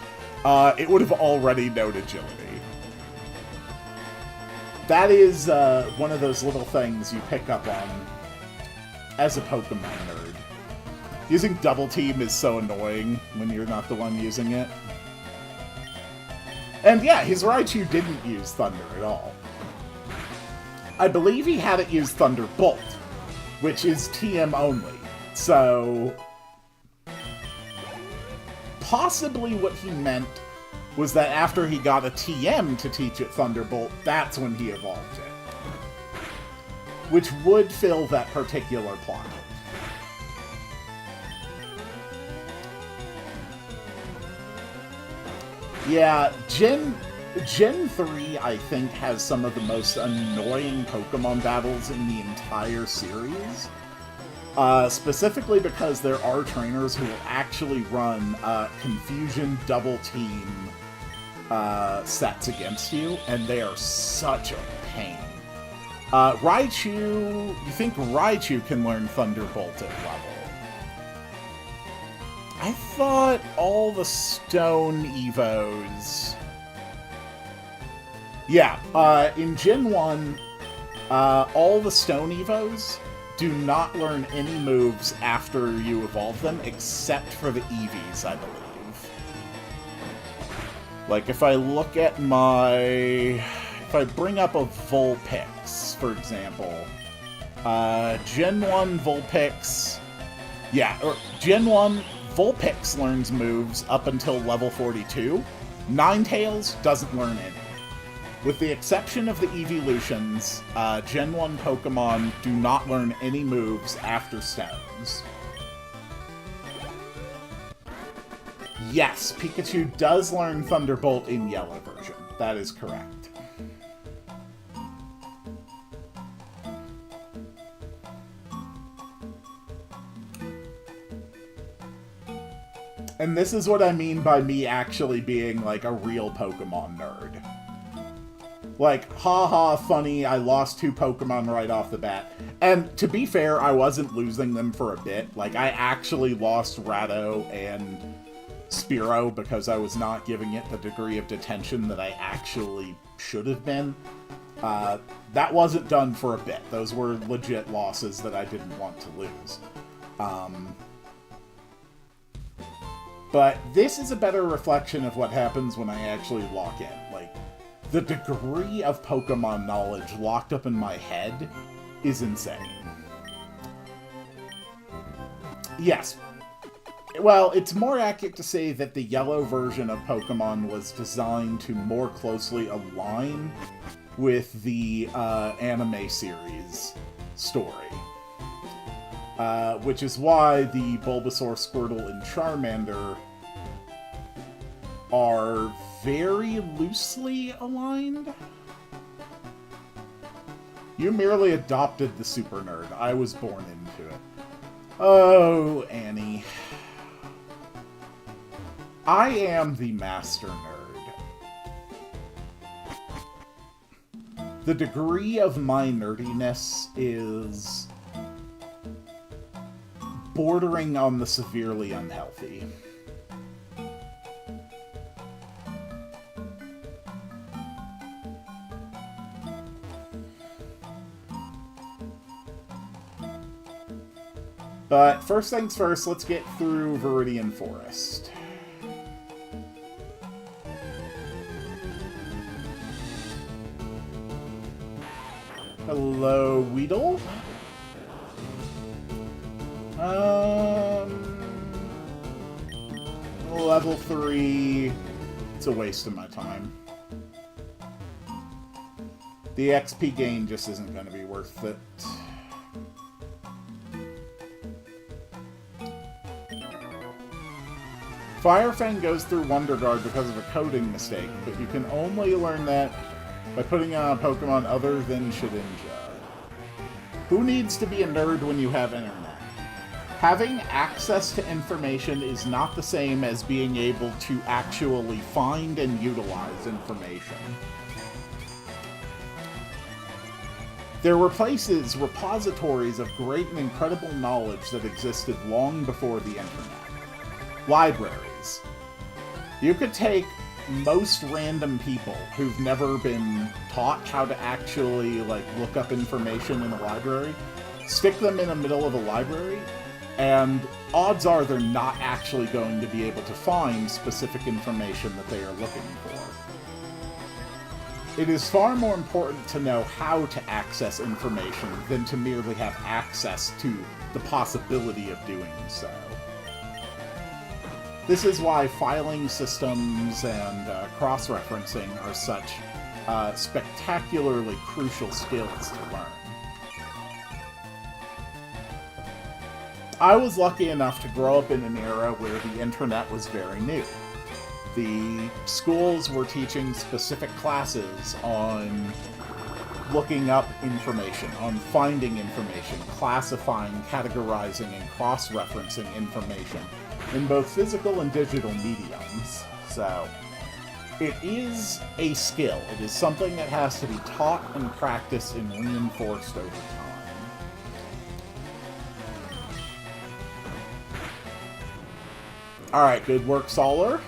Speaker 1: it would have already known Agility. That is one of those little things you pick up on as a Pokemon nerd. Using Double Team is so annoying when you're not the one using it. And yeah, his Raichu didn't use Thunder at all. I believe he had it use Thunderbolt, which is TM only. So, possibly what he meant was that after he got a TM to teach it Thunderbolt, that's when he evolved it. Which would fill that particular plot. Yeah, Gen 3, I think, has some of the most annoying Pokemon battles in the entire series. Specifically because there are trainers who will actually run Confusion Double Team sets against you, and they are such a pain. Raichu, you think Raichu can learn Thunderbolt at level? I thought all the Stone Evos... Yeah, in Gen 1, all the Stone Evos do not learn any moves after you evolve them, except for the Eevees, I believe. Like, if I look at my... If I bring up a Vulpix, for example, Gen 1 Vulpix... Yeah, or Gen 1, Vulpix learns moves up until level 42. Ninetales doesn't learn any. With the exception of the Evolutions, Gen 1 Pokemon do not learn any moves after Stones. Yes, Pikachu does learn Thunderbolt in Yellow version. That is correct. And this is what I mean by me actually being, like, a real Pokemon nerd. Like, haha, funny, I lost 2 Pokemon right off the bat. And to be fair, I wasn't losing them for a bit. Like, I actually lost Rado and Spearow because I was not giving it the degree of detention that I actually should have been. That wasn't done for a bit. Those were legit losses that I didn't want to lose. But this is a better reflection of what happens when I actually lock in. Like, the degree of Pokemon knowledge locked up in my head is insane. Yes. Well, it's more accurate to say that the yellow version of Pokemon was designed to more closely align with the anime series story. Which is why the Bulbasaur, Squirtle, and Charmander are very loosely aligned. You merely adopted the super nerd. I was born into it. Oh, Annie. I am the master nerd. The degree of my nerdiness is bordering on the severely unhealthy. But first things first, let's get through Viridian Forest. Hello, Weedle. Level 3. It's a waste of my time. The XP gain just isn't going to be worth it. Firefang goes through Wonder Guard because of a coding mistake, but you can only learn that by putting on a Pokemon other than Shedinja. Who needs to be a nerd when you have internet? Having access to information is not the same as being able to actually find and utilize information. There were places, repositories of great and incredible knowledge that existed long before the internet. Libraries. You could take most random people who've never been taught how to actually, like, look up information in a library, stick them in the middle of a library, and odds are they're not actually going to be able to find specific information that they are looking for. It is far more important to know how to access information than to merely have access to the possibility of doing so. This is why filing systems and cross-referencing are such spectacularly crucial skills to learn. I was lucky enough to grow up in an era where the internet was very new. The schools were teaching specific classes on looking up information, on finding information, classifying, categorizing, and cross-referencing information in both physical and digital mediums. So, it is a skill. It is something that has to be taught and practiced and reinforced over time. Alright, good work, Solar.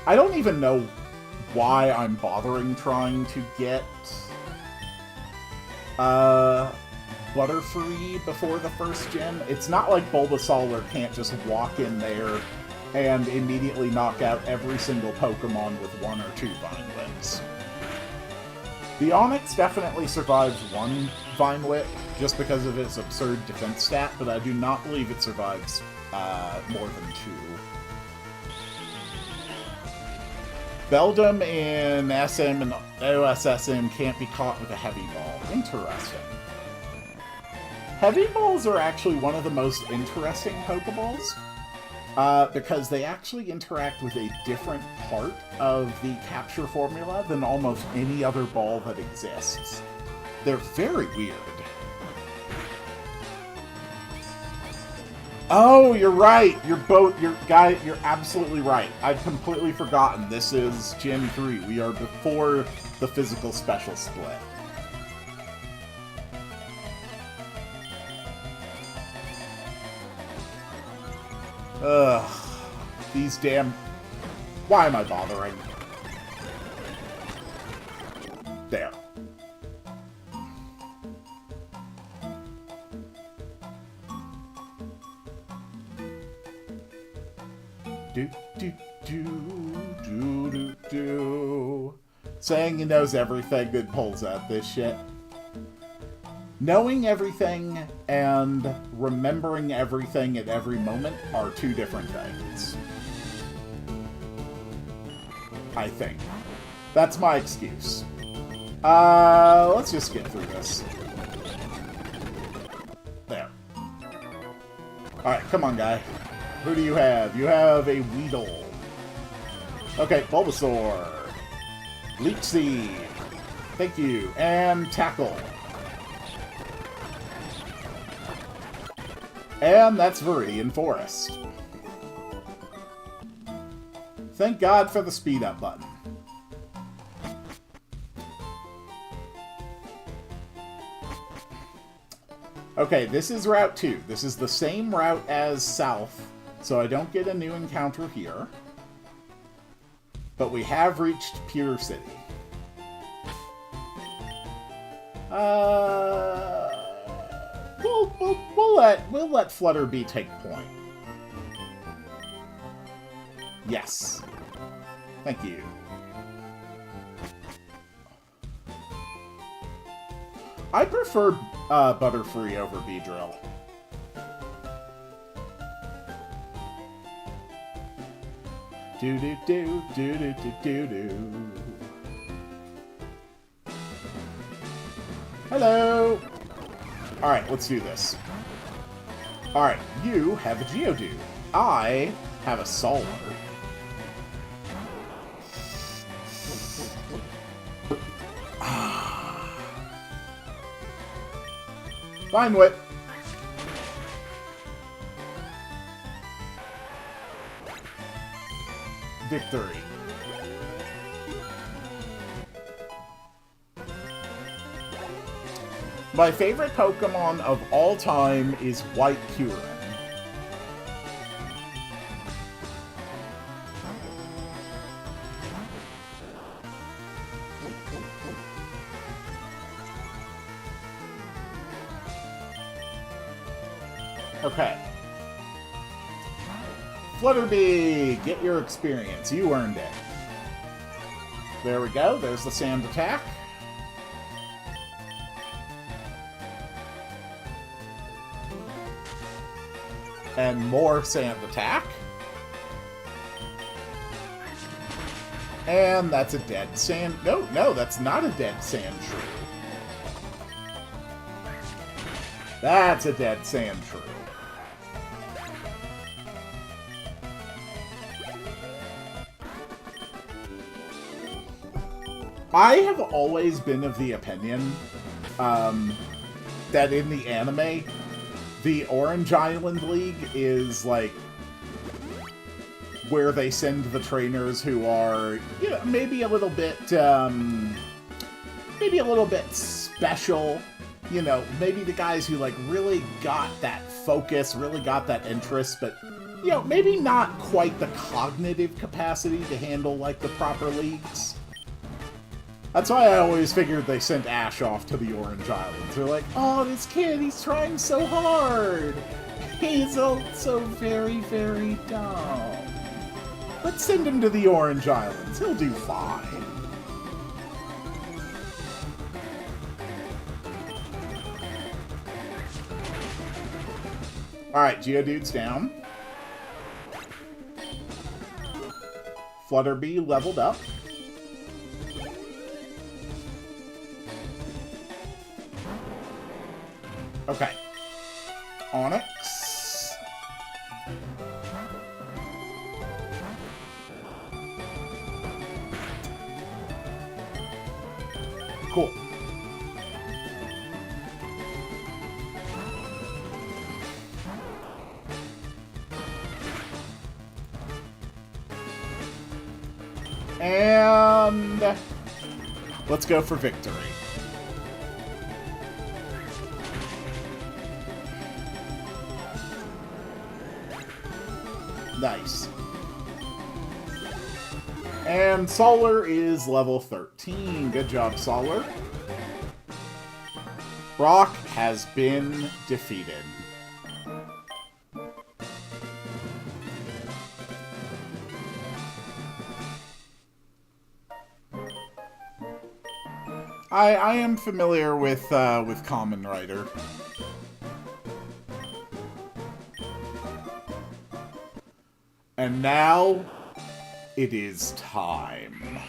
Speaker 1: I don't even know why I'm bothering trying to get Butterfree before the first gen. It's not like Bulbasaur can't just walk in there and immediately knock out every single Pokemon with 1 or 2 Vine Whips. The Onix definitely survives 1 Vine Whip just because of its absurd defense stat, but I do not believe it survives more than 2. Beldum in SM and OSSM can't be caught with a Heavy Ball. Interesting. Heavy Balls are actually one of the most interesting Pokeballs, because they actually interact with a different part of the capture formula than almost any other ball that exists. They're very weird. Oh, you're right. You're absolutely right. I'd completely forgotten. This is Gen 3. We are before the physical special split. Ugh. These damn... Why am I bothering? There. do do do do do do. Saying he knows everything and pulls out this shit. Knowing everything and remembering everything at every moment are two different things. I think. That's my excuse. Let's just get through this. There. Alright, come on, guy. Who do you have? You have a Weedle. Okay, Bulbasaur. Leech Seed. Thank you. And Tackle. And that's Viridian Forest. Thank God for the speed up button. Okay, this is Route 2. This is the same route as South, so I don't get a new encounter here. But we have reached Pure City. We'll let Flutterby take point. Yes. Thank you. I prefer Butterfree over Beedrill. Do do do do do do do do. Hello. All right, let's do this. All right, you have a Geodude. I have a Solar. Fine Whip. Victory. My favorite Pokemon of all time is White Kyurem. Okay. Flutterby, get your experience. You earned it. There we go. There's the sand attack. And more sand attack. And that's a dead sand... No, that's not a dead sand shrew. That's a dead sand shrew. I have always been of the opinion that in the anime, the Orange Island League is like where they send the trainers who are, you know, maybe a little bit special. You know, maybe the guys who like really got that focus, really got that interest, but you know, maybe not quite the cognitive capacity to handle like the proper leagues. That's why I always figured they sent Ash off to the Orange Islands. They're like, oh, this kid, he's trying so hard. He's also very, very dumb. Let's send him to the Orange Islands. He'll do fine. Alright, Geodude's down. Flutterby leveled up. Okay. Onyx. Cool. And let's go for victory. Nice. And Solar is level 13. Good job, Solar. Brock has been defeated. I am familiar with Kamen Rider. And now, it is time.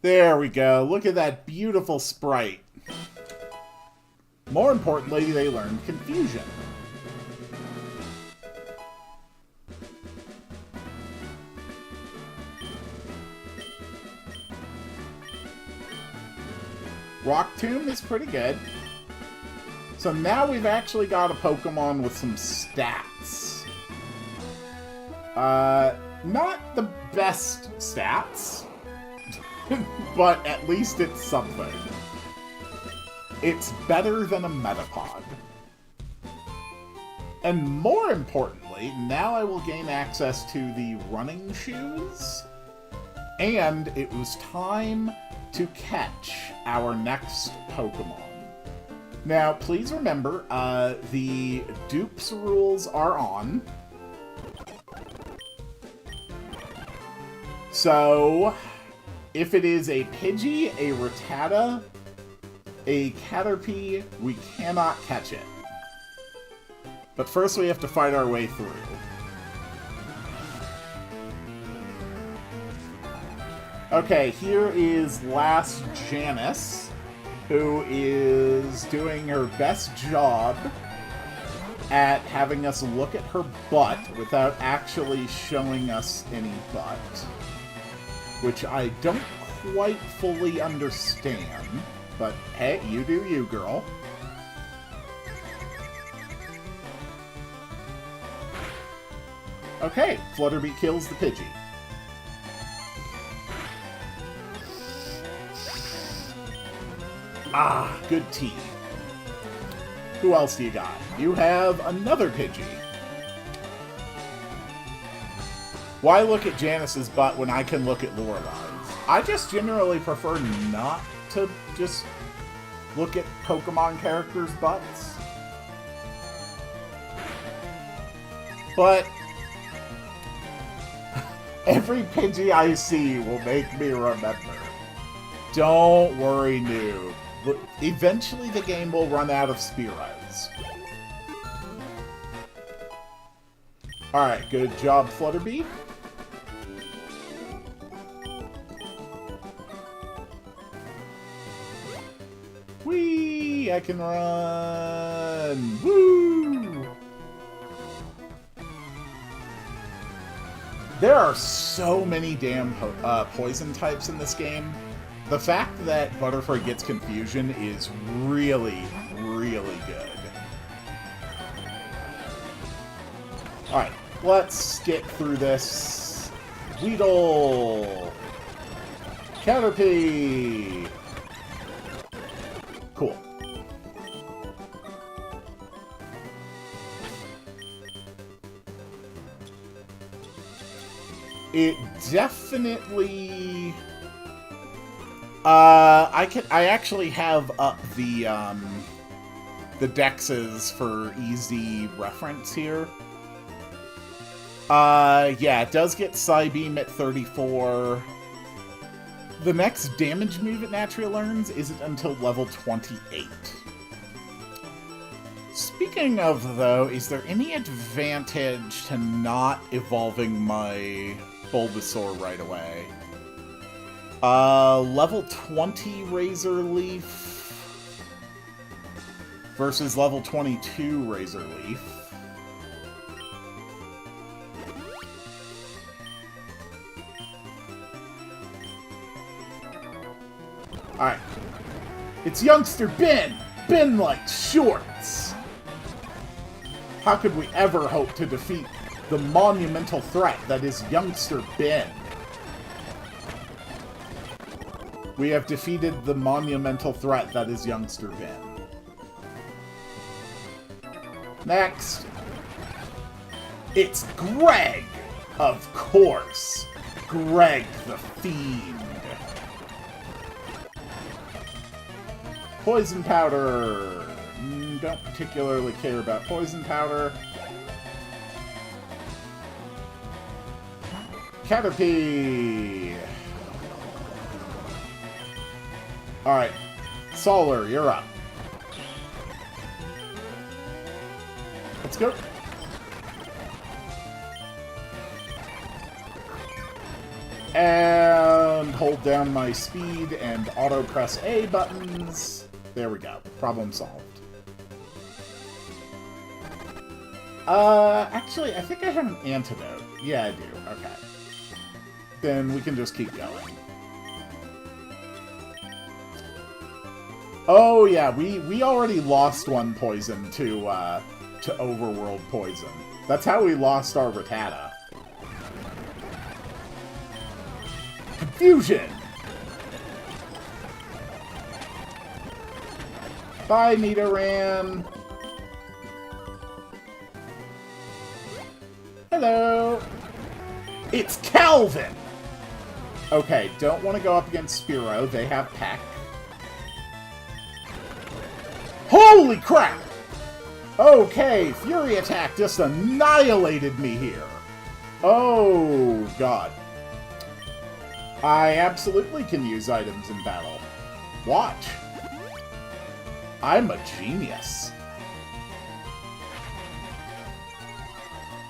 Speaker 1: There we go. Look at that beautiful sprite. More importantly, they learned confusion. Rock Tomb is pretty good. So now we've actually got a Pokemon with some stats. Not the best stats, but at least it's something. It's better than a Metapod. And more importantly, now I will gain access to the running shoes. And it was time to catch our next Pokemon. Now, please remember, the dupes rules are on. So, if it is a Pidgey, a Rattata, a Caterpie, we cannot catch it. But first we have to fight our way through. Okay, here is Last Janice, who is doing her best job at having us look at her butt without actually showing us any butt. Which I don't quite fully understand, but hey, you do you, girl. Okay, Flutterby kills the Pidgey. Ah, good tea. Who else do you got? You have another Pidgey. Why look at Janice's butt when I can look at Lorelei's? I just generally prefer not to just look at Pokemon characters' butts. But every Pidgey I see will make me remember. Don't worry, noob. Eventually the game will run out of Spearows. Alright, good job, Flutterby. Whee! I can run! Woo! There are so many damn poison types in this game. The fact that Butterfree gets confusion is really, really good. Alright, let's get through this. Weedle! Caterpie! Cool. It definitely... I actually have up the dexes for easy reference here. Yeah, it does get Psybeam at 34. The next damage move it naturally learns isn't until level 28. Speaking of, though, is there any advantage to not evolving my Bulbasaur right away? Level 20 Razor Leaf versus level 22 Razor Leaf. Alright. It's youngster Ben! Ben likes shorts! How could we ever hope to defeat the monumental threat that is youngster Ben? We have defeated the monumental threat that is youngster Ben. Next. It's Greg! Of course. Greg the Fiend. Poison Powder. Don't particularly care about Poison Powder. Caterpie. Alright. Solar, you're up. Let's go. And hold down my speed and auto press A buttons. There we go. Problem solved. Actually, I think I have an antidote. Yeah, I do. Okay. Then we can just keep going. Oh, yeah, we already lost one poison to Overworld Poison. That's how we lost our Rattata. Confusion! Bye, Nidoran! Hello! It's Calvin! Okay, don't want to go up against Spearow. They have Peck. Holy crap! Okay, Fury Attack just annihilated me here. Oh, God. I absolutely can use items in battle. Watch. I'm a genius.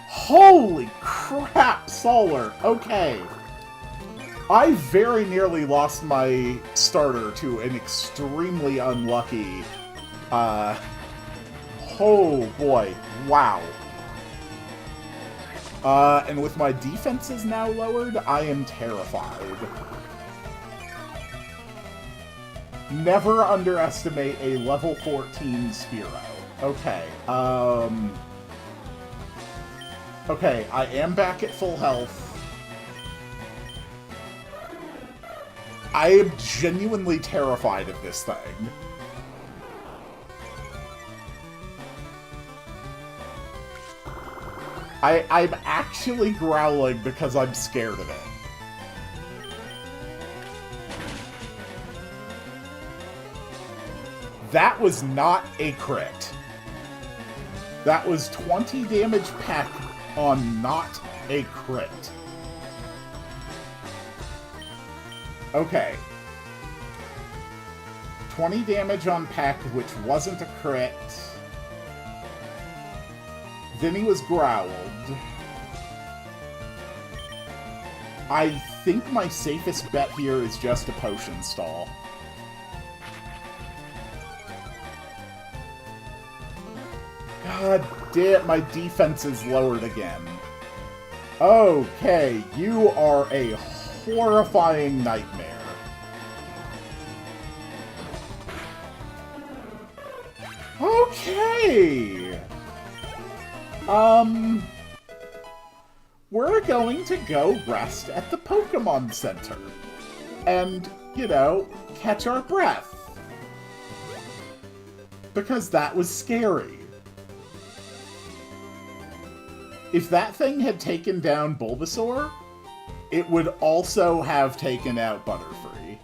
Speaker 1: Holy crap, Solar. Okay. I very nearly lost my starter to an extremely unlucky... oh boy. Wow. And with my defenses now lowered, I am terrified. Never underestimate a level 14 Spearow. Okay, okay, I am back at full health. I am genuinely terrified of this thing. I'm actually growling because I'm scared of it. That was not a crit. That was 20 damage Peck on not a crit. Okay. 20 damage on Peck, which wasn't a crit. Then he was growled. I think my safest bet here is just a potion stall. God damn, my defense is lowered again. Okay, you are a horrifying nightmare. Okay! We're going to go rest at the Pokemon Center. And, you know, catch our breath. Because that was scary. If that thing had taken down Bulbasaur, it would also have taken out Butterfree.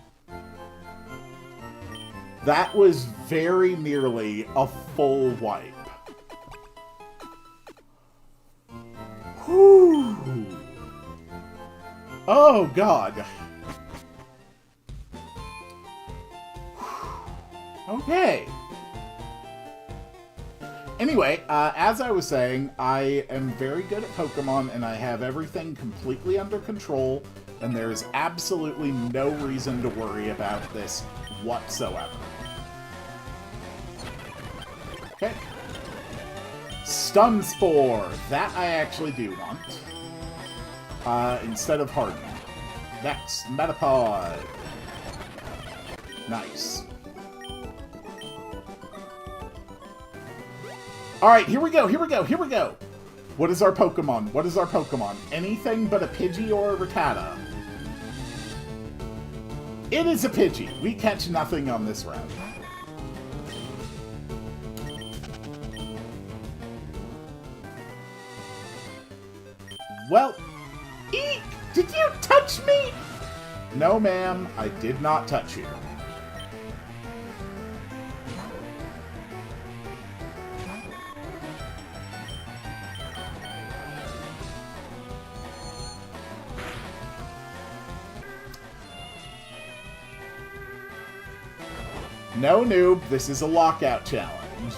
Speaker 1: That was very nearly a full wipe. Whew. Oh, God. Okay. Anyway, as I was saying, I am very good at Pokemon, and I have everything completely under control, and there is absolutely no reason to worry about this whatsoever. Okay. Stun Spore! That I actually do want. Instead of Harden. Next, Metapod. Nice. Alright, here we go, here we go, here we go! What is our Pokemon? What is our Pokemon? Anything but a Pidgey or a Rattata. It is a Pidgey. We catch nothing on this round. Well, eek! Did you touch touch me? No, ma'am, I did not touch you. No, noob, this is a lockout challenge.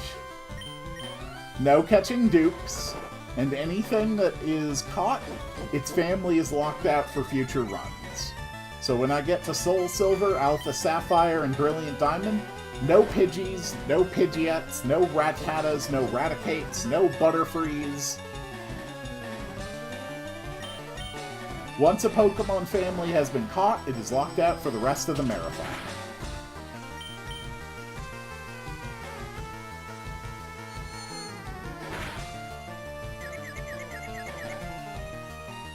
Speaker 1: No catching dupes, and anything that is caught, its family is locked out for future runs. So when I get to Soul Silver, Alpha Sapphire, and Brilliant Diamond, no Pidgeys, no Pidgeots, no Rattatas, no Raticates, no Butterfrees. Once a Pokemon family has been caught, it is locked out for the rest of the marathon.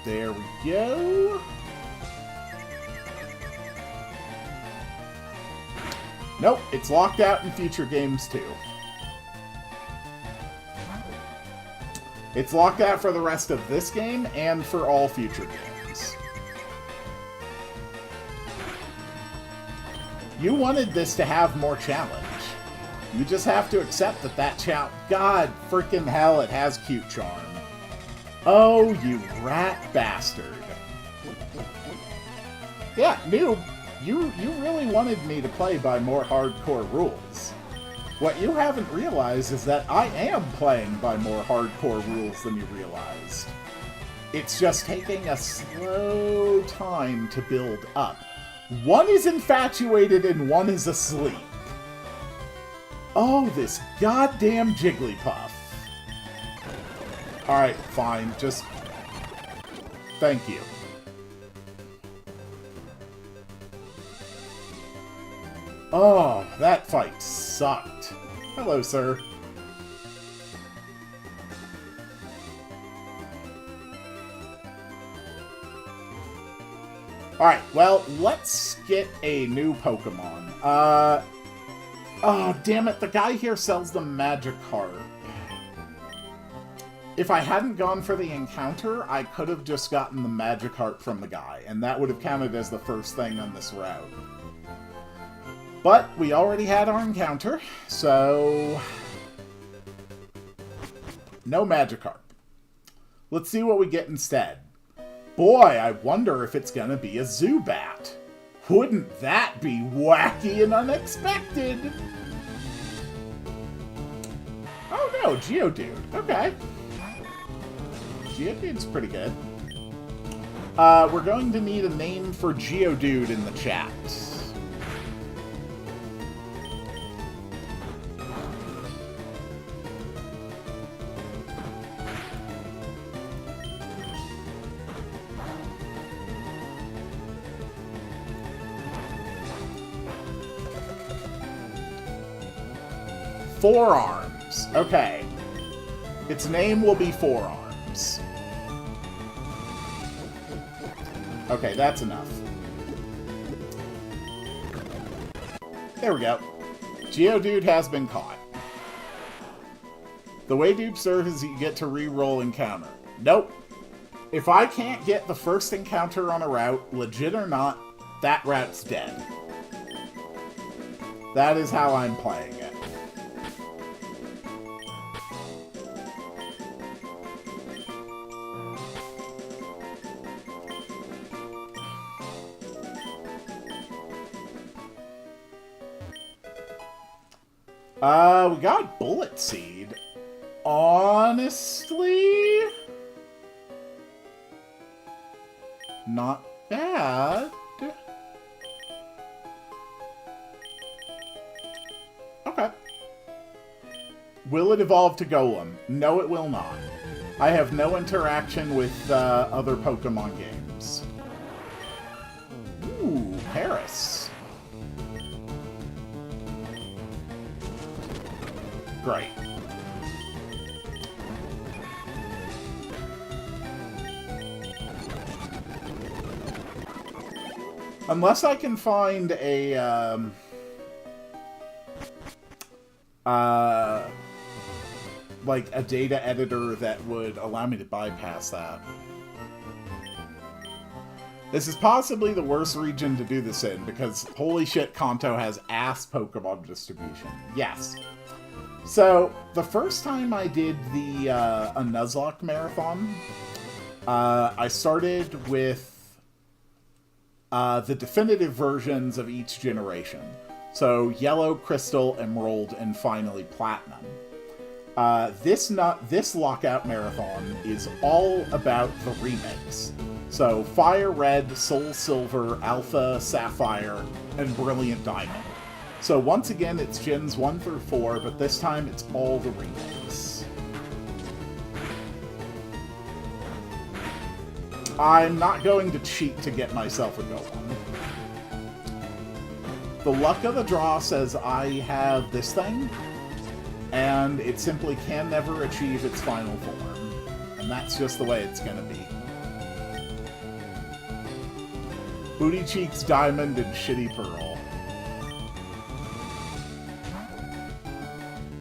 Speaker 1: There we go. Nope, it's locked out in future games too. It's locked out for the rest of this game and for all future games. You wanted this to have more challenge. You just have to accept that that challenge... God freaking hell, it has cute charm. Oh, you rat bastard. Yeah, noob, you really wanted me to play by more hardcore rules. What you haven't realized is that I am playing by more hardcore rules than you realized. It's just taking a slow time to build up. One is infatuated and one is asleep. Oh, this goddamn Jigglypuff. Alright, fine, just... Thank you. Oh, that fight sucked. Hello, sir. Alright, well, let's get a new Pokemon. Oh, damn it, the guy here sells the Magikarp. If I hadn't gone for the encounter, I could have just gotten the Magikarp from the guy, and that would have counted as the first thing on this route. But we already had our encounter, so... no Magikarp. Let's see what we get instead. Boy, I wonder if it's gonna be a Zubat. Wouldn't that be wacky and unexpected? Oh no, Geodude. Okay. Geodude's pretty good. We're going to need a name for Geodude in the chat. Forearms. Okay. Its name will be Forearms. Okay, that's enough. There we go. Geodude has been caught. The way dupes serve is you get to re-roll encounter. Nope. If I can't get the first encounter on a route, legit or not, that route's dead. That is how I'm playing it. We got Bullet Seed. Honestly, not bad. Okay. Will it evolve to Golem? No, it will not. I have no interaction with other Pokemon games. Ooh, Paris. Great. Unless I can find a, like, a data editor that would allow me to bypass that. This is possibly the worst region to do this in, because holy shit, Kanto has ass Pokemon distribution. Yes. So, the first time I did the a Nuzlocke marathon, I started with the definitive versions of each generation. So, Yellow, Crystal, Emerald, and finally Platinum. This Lockout Marathon is all about the remakes. So, Fire Red, Soul Silver, Alpha, Sapphire, and Brilliant Diamond. So once again, it's Gens 1 through 4, but this time it's all the remakes. I'm not going to cheat to get myself a Golem. The luck of the draw says I have this thing, and it simply can never achieve its final form. And that's just the way it's going to be. Booty Cheeks, Diamond, and Shitty Pearl.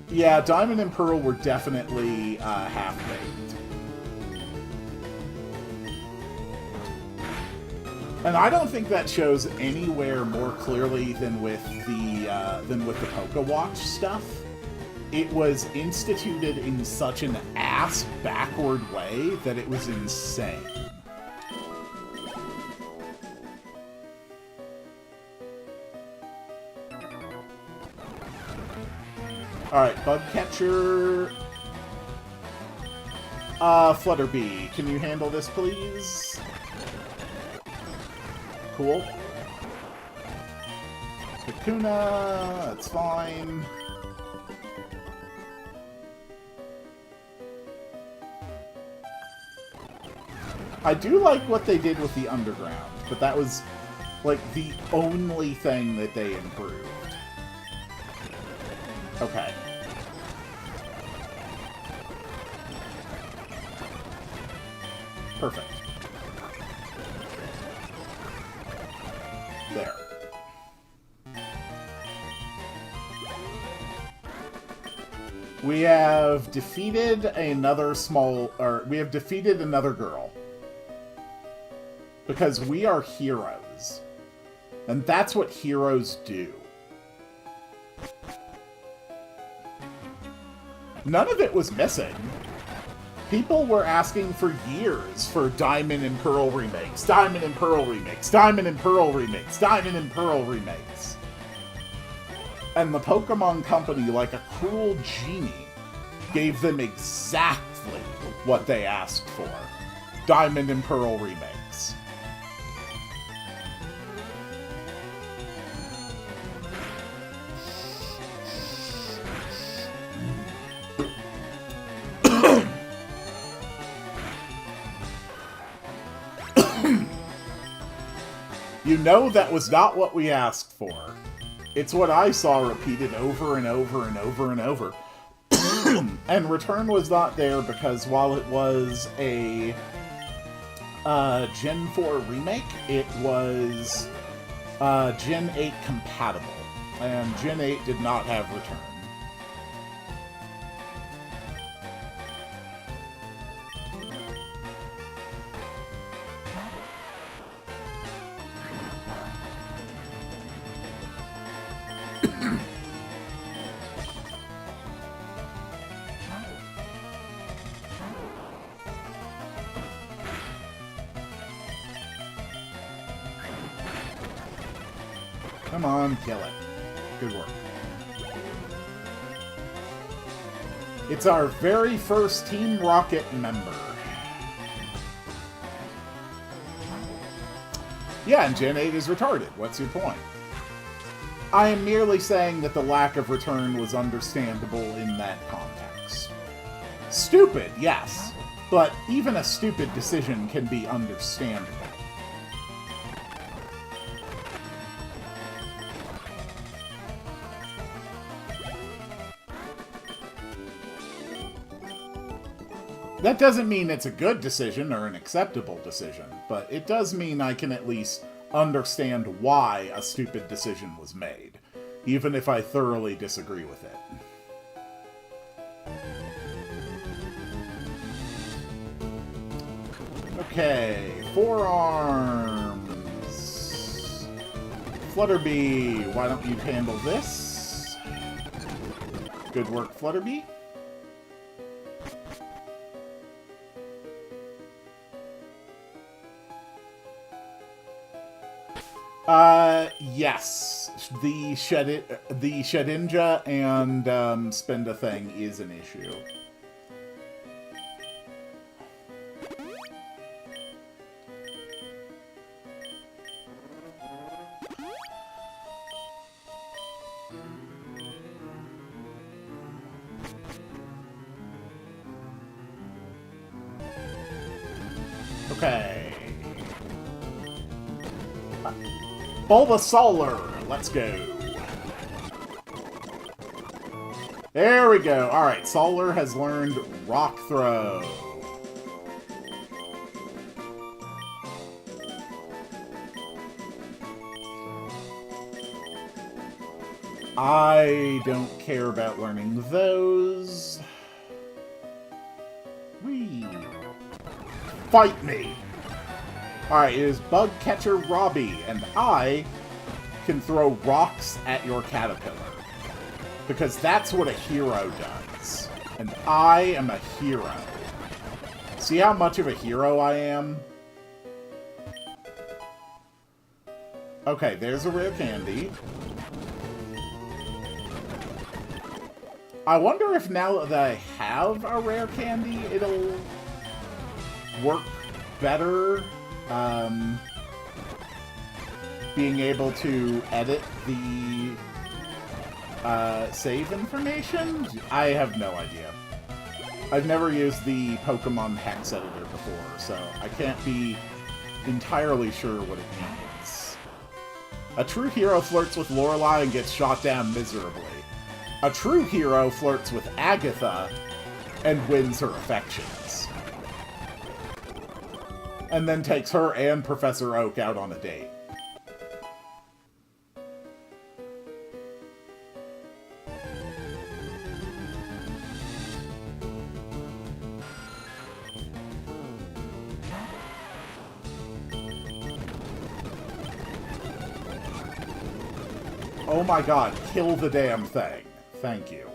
Speaker 1: Yeah, Diamond and Pearl were definitely half-baked. And I don't think that shows anywhere more clearly than with the PokeWatch stuff. It was instituted in such an ass-backward way that it was insane. Alright, Bugcatcher. Flutterbee, can you handle this, please? Cool. Kakuna, that's fine. I do like what they did with the underground, but that was, like, the only thing that they improved. Okay. Perfect. There. We have defeated another we have defeated another girl. Because we are heroes. And that's what heroes do. None of it was missing. People were asking for years for Diamond and Pearl remakes, Diamond and Pearl remakes, Diamond and Pearl remakes, Diamond and Pearl remakes. And the Pokemon Company, like a cruel genie, gave them exactly what they asked for. Diamond and Pearl remakes. You know that was not what we asked for. It's what I saw repeated over and over and over and over. And Return was not there because while it was a Gen 4 remake, it was Gen 8 compatible. And Gen 8 did not have Return. Come on, kill it. Good work. It's our very first Team Rocket member. Yeah, and Gen 8 is retarded. What's your point? I am merely saying that the lack of Return was understandable in that context. Stupid, yes. But even a stupid decision can be understandable. That doesn't mean it's a good decision or an acceptable decision, but it does mean I can at least understand why a stupid decision was made, even if I thoroughly disagree with it. Okay, Forearm. Flutterbee, why don't you handle this? Good work, Flutterbee. Yes. The Shedinja and spend a thing is an issue. Okay. Bulbasaur, let's go. There we go. Alright, Solar has learned Rock Throw. I don't care about learning those. Whee! Fight me! Alright, it is Bug Catcher Robbie, and I can throw rocks at your caterpillar. Because that's what a hero does. And I am a hero. See how much of a hero I am? Okay, there's a rare candy. I wonder if now that I have a rare candy, it'll work better. Being able to edit the save information? I have no idea. I've never used the Pokemon Hex Editor before, so I can't be entirely sure what it means. A true hero flirts with Lorelei and gets shot down miserably. A true hero flirts with Agatha and wins her affections. And then takes her and Professor Oak out on a date. Oh my god, kill the damn thing. Thank you.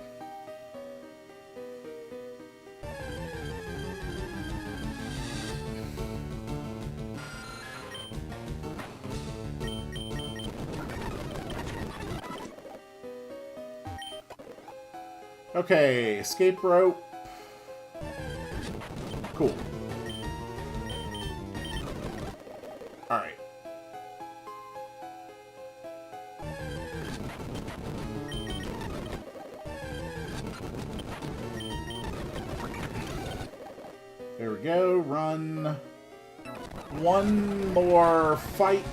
Speaker 1: Okay, escape rope. Cool. Alright. There we go, run. One more fight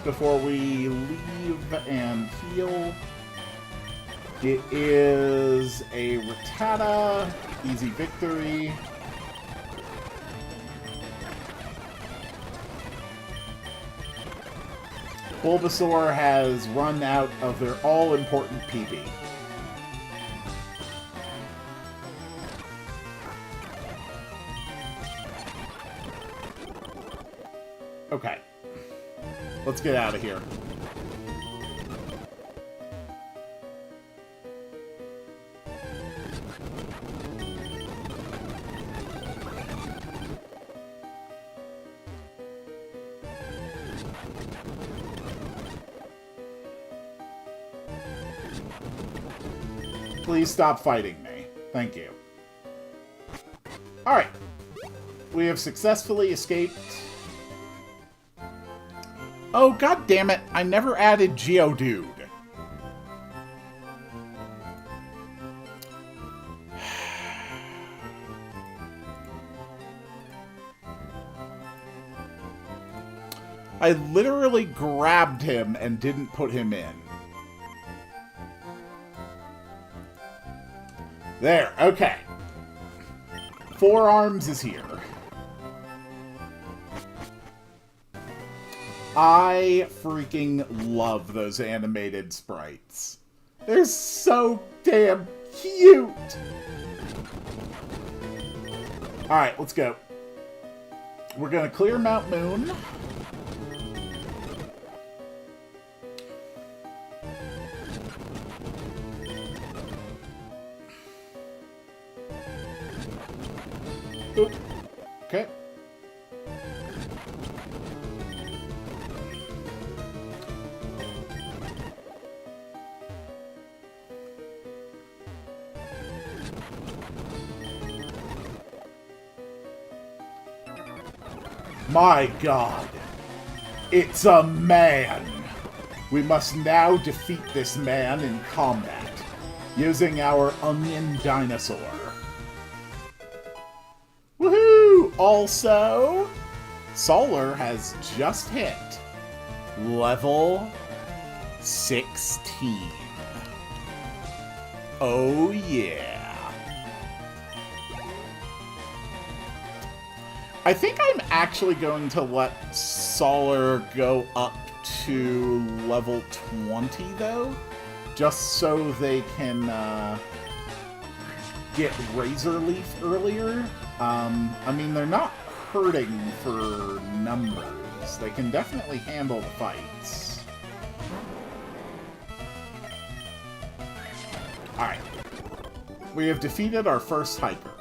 Speaker 1: before we leave and heal. It is a Rattata, easy victory. Bulbasaur has run out of their all-important PB. Okay. Let's get out of here. Please stop fighting me. Thank you. Alright. We have successfully escaped. Oh, god damn it. I never added Geodude. I literally grabbed him and didn't put him in. There, okay. Forearms is here. I freaking love those animated sprites. They're so damn cute! Alright, let's go. We're gonna clear Mount Moon. Oop. Okay. My god. It's a man. We must now defeat this man in combat, using our onion dinosaur. Woohoo! Also, Solar has just hit level 16. Oh yeah. I think I'm actually going to let Solar go up to level 20, though, just so they can get Razor Leaf earlier. I mean, they're not hurting for numbers. They can definitely handle the fights. Alright. We have defeated our first Hyper.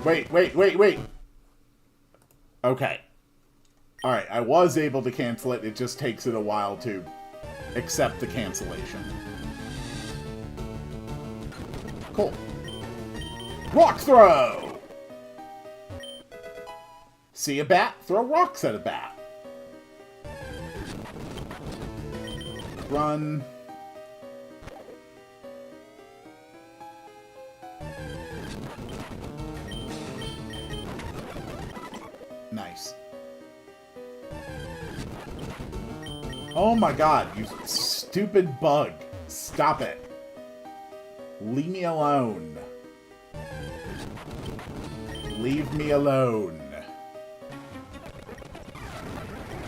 Speaker 1: Wait. Okay. Alright, I was able to cancel it. It just takes it a while to accept the cancellation. Cool. Rock throw! See a bat? Throw rocks at a bat. Run. Nice. Oh my god, you stupid bug. Stop it. Leave me alone. Leave me alone.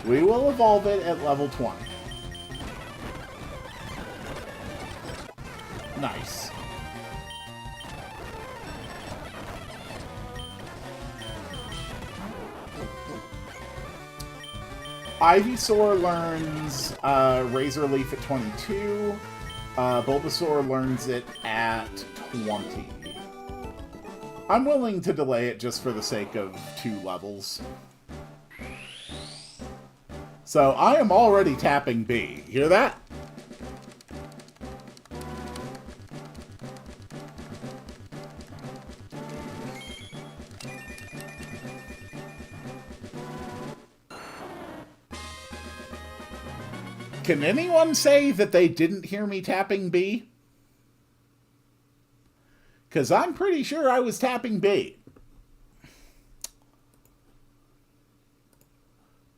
Speaker 1: We will evolve it at level 20. Nice. Ivysaur learns Razor Leaf at 22. Bulbasaur learns it at 20. I'm willing to delay it just for the sake of 2 levels. So I am already tapping B. Hear that? Can anyone say that they didn't hear me tapping B? Because I'm pretty sure I was tapping B.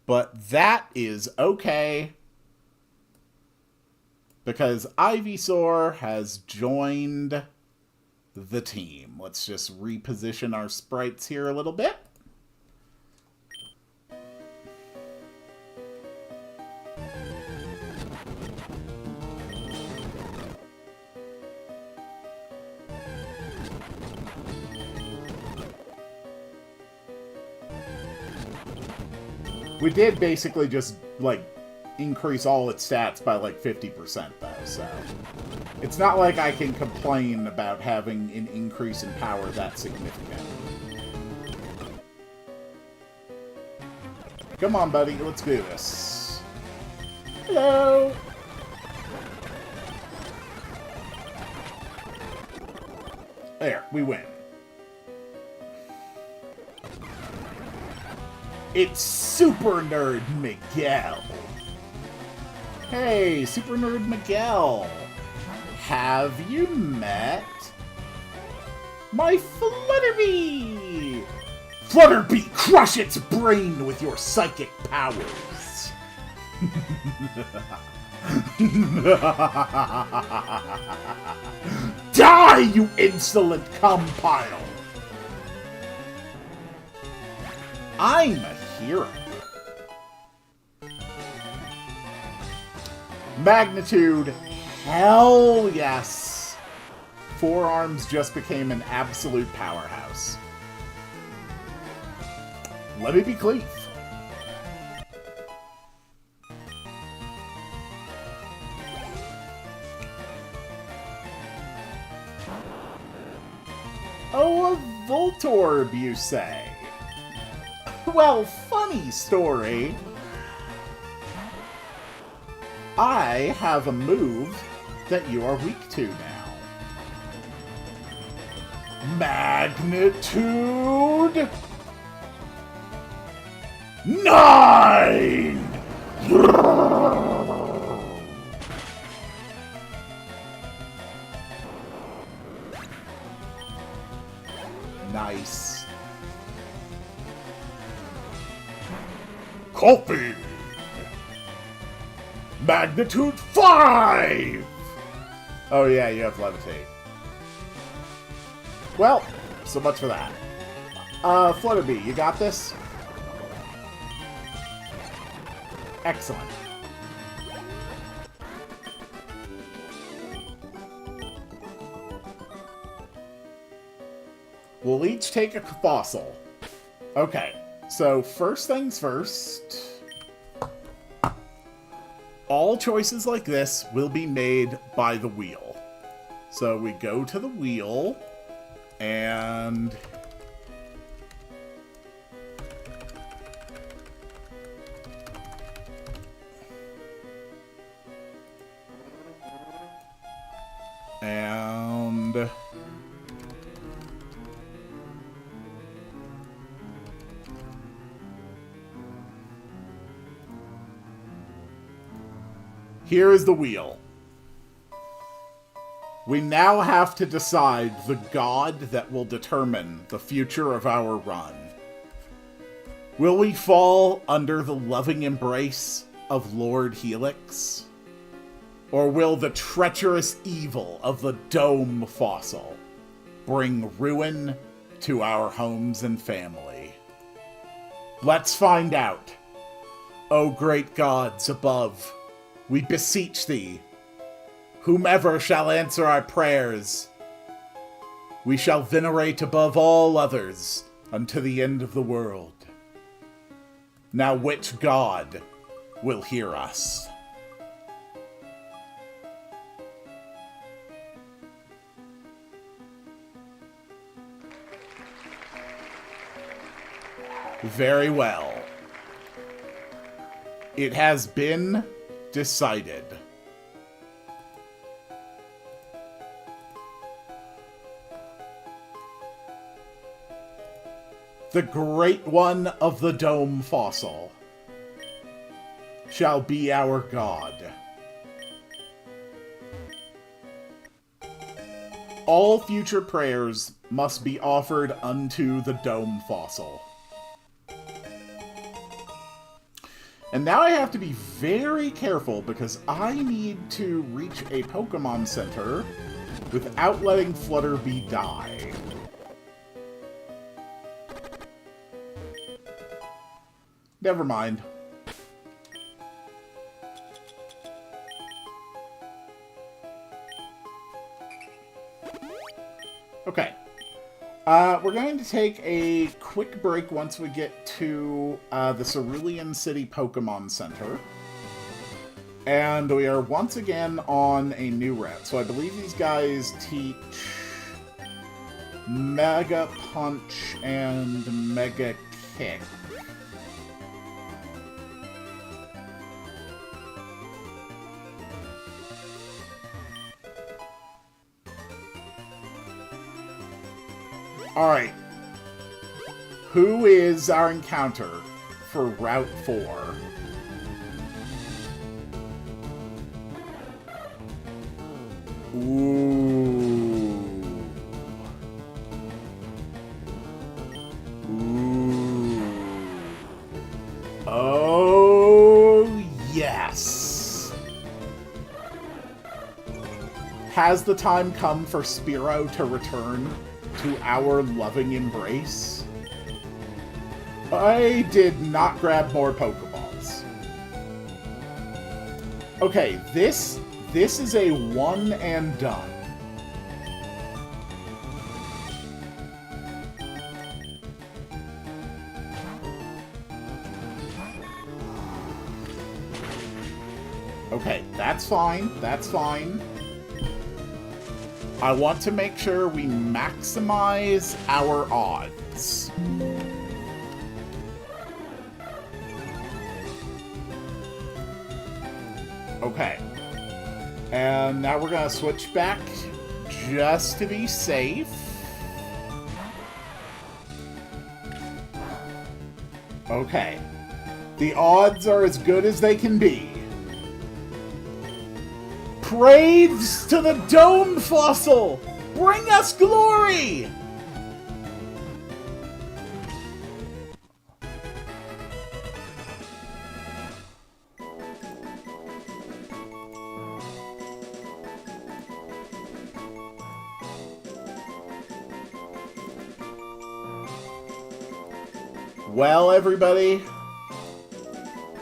Speaker 1: But that is okay. Because Ivysaur has joined the team. Let's just reposition our sprites here a little bit. We did basically just, like, increase all its stats by, like, 50%, though, so... It's not like I can complain about having an increase in power that significant. Come on, buddy, let's do this. Hello! There, we win. It's Super Nerd Miguel. Hey, Super Nerd Miguel. Have you met my Flutterby? Flutterby, crush its brain with your psychic powers. Die, you insolent compile. I'm a hero. Magnitude, hell yes. Forearms just became an absolute powerhouse. Let me be clear. Oh, a Voltorb, you say? Well, funny story. I have a move that you are weak to now. Magnitude 9! Nice. Copy! Magnitude 5! Oh yeah, you have levitate. Well, so much for that. Flutterby, you got this? Excellent. We'll each take a fossil. Okay, so first things first. All choices like this will be made by the wheel. So we go to the wheel, and... here is the wheel. We now have to decide the god that will determine the future of our run. Will we fall under the loving embrace of Lord Helix? Or will the treacherous evil of the Dome Fossil bring ruin to our homes and family? Let's find out. O great gods above, we beseech thee, whomever shall answer our prayers, we shall venerate above all others unto the end of the world. Now which god will hear us? Very well. It has been decided. The Great One of the Dome Fossil shall be our god. All future prayers must be offered unto the Dome Fossil. And now I have to be very careful because I need to reach a Pokemon Center without letting Flutterby die. Never mind. Okay. We're going to take a quick break once we get to the Cerulean City Pokemon Center. And we are once again on a new route. So I believe these guys teach Mega Punch and Mega Kick. Alright. Who is our encounter for Route 4? Ooh. Ooh. Oh, yes. Has the time come for Spearow to return to our loving embrace? I did not grab more Pokeballs. Okay, this is a one and done. Okay, that's fine. That's fine. I want to make sure we maximize our odds. Okay. And now we're going to switch back just to be safe. Okay. The odds are as good as they can be. Praise to the dome fossil! Bring us glory! Well, everybody,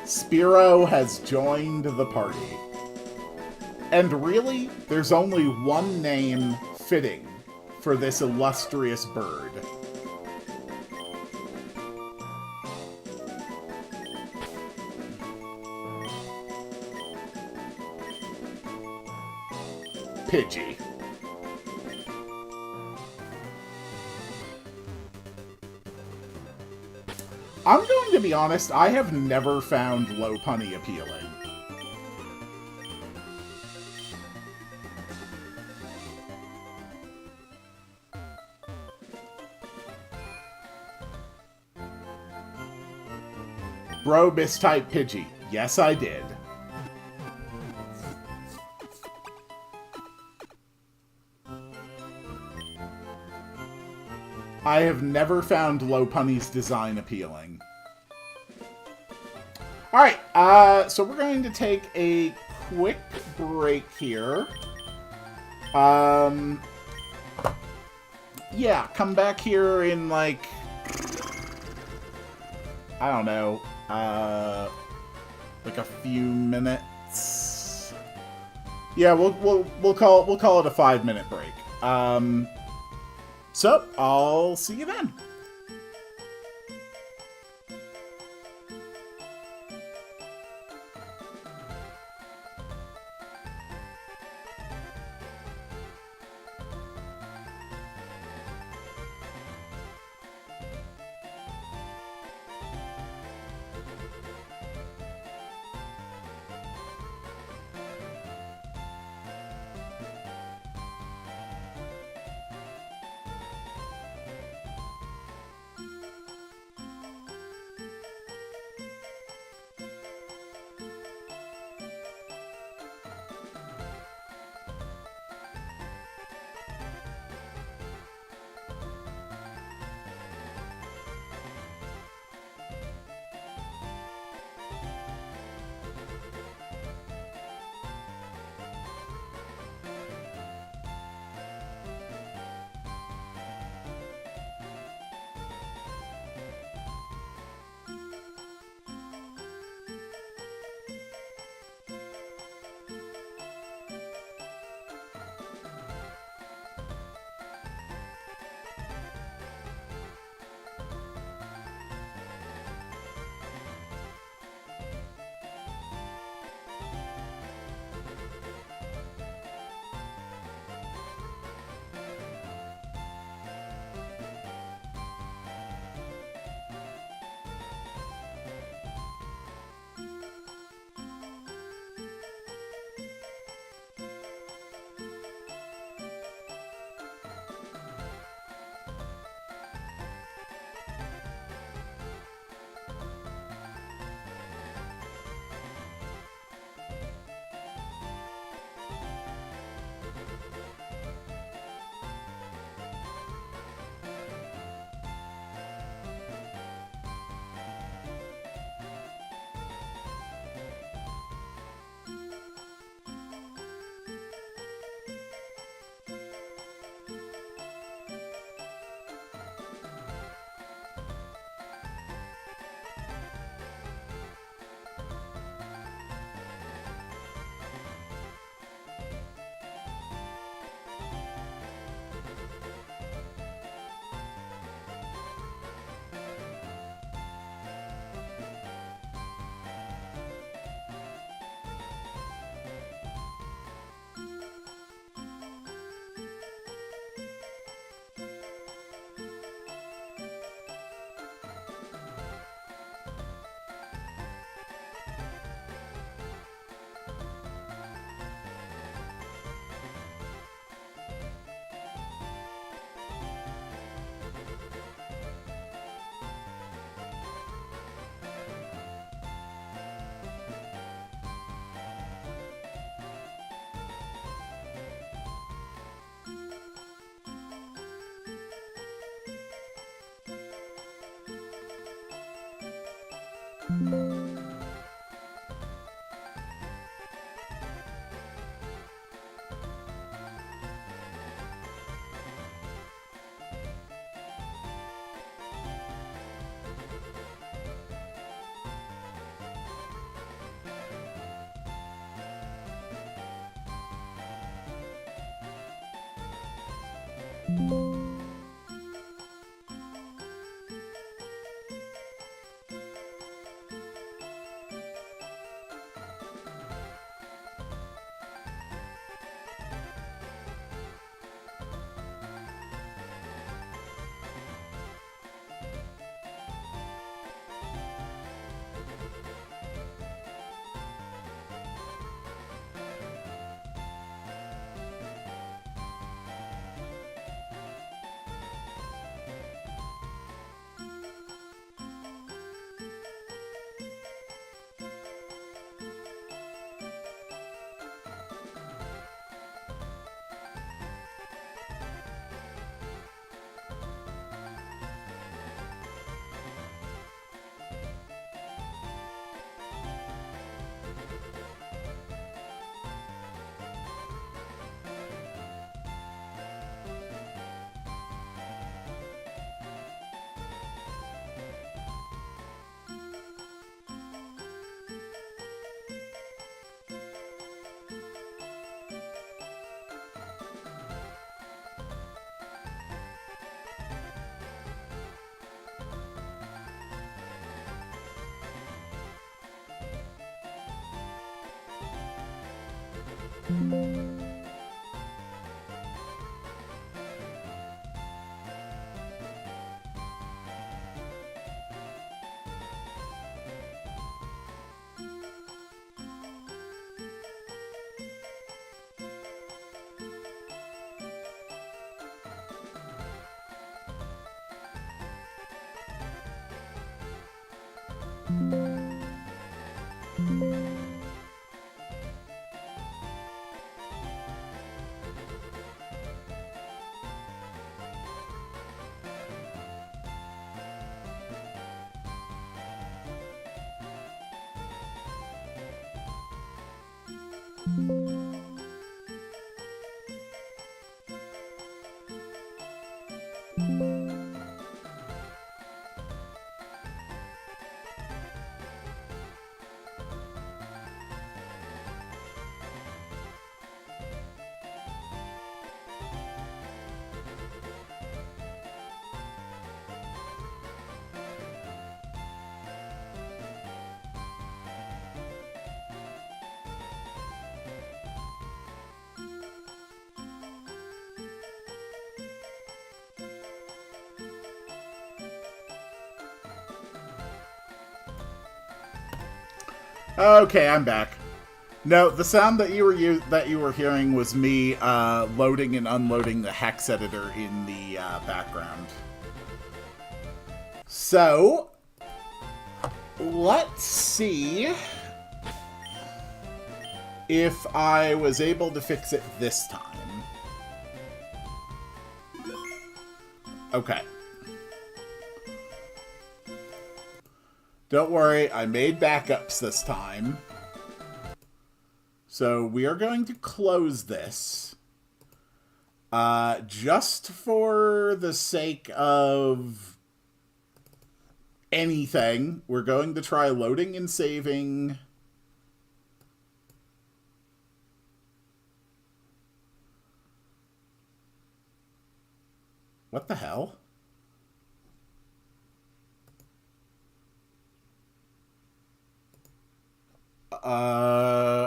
Speaker 1: Spiro has joined the party. And really, there's only one name fitting for this illustrious bird. Pidgey. I'm going to be honest, I have never found Lopunny appealing. Bro mistyped Pidgey. Yes, I did. I have never found Lopunny's design appealing. Alright, so we're going to take a quick break here. Yeah, come back here in, like, I don't know, like a few minutes. Yeah, we'll call it a 5-minute break. So I'll see you then. Okay, I'm back. No, the sound that you were hearing was me loading and unloading the hex editor in the background. So, let's see if I was able to fix it this time. Okay. Don't worry, I made backups this time. So we are going to close this. Just for the sake of anything, we're going to try loading and saving. What the hell?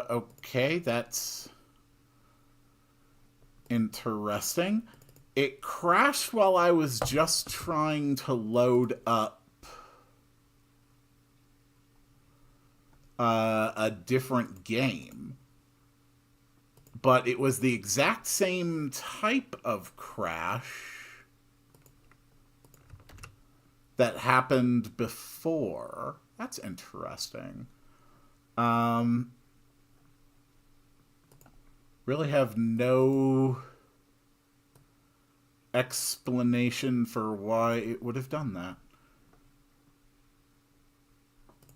Speaker 1: Okay, that's interesting. It crashed while I was just trying to load up a different game. But it was the exact same type of crash that happened before. That's interesting. Really have no explanation for why it would have done that.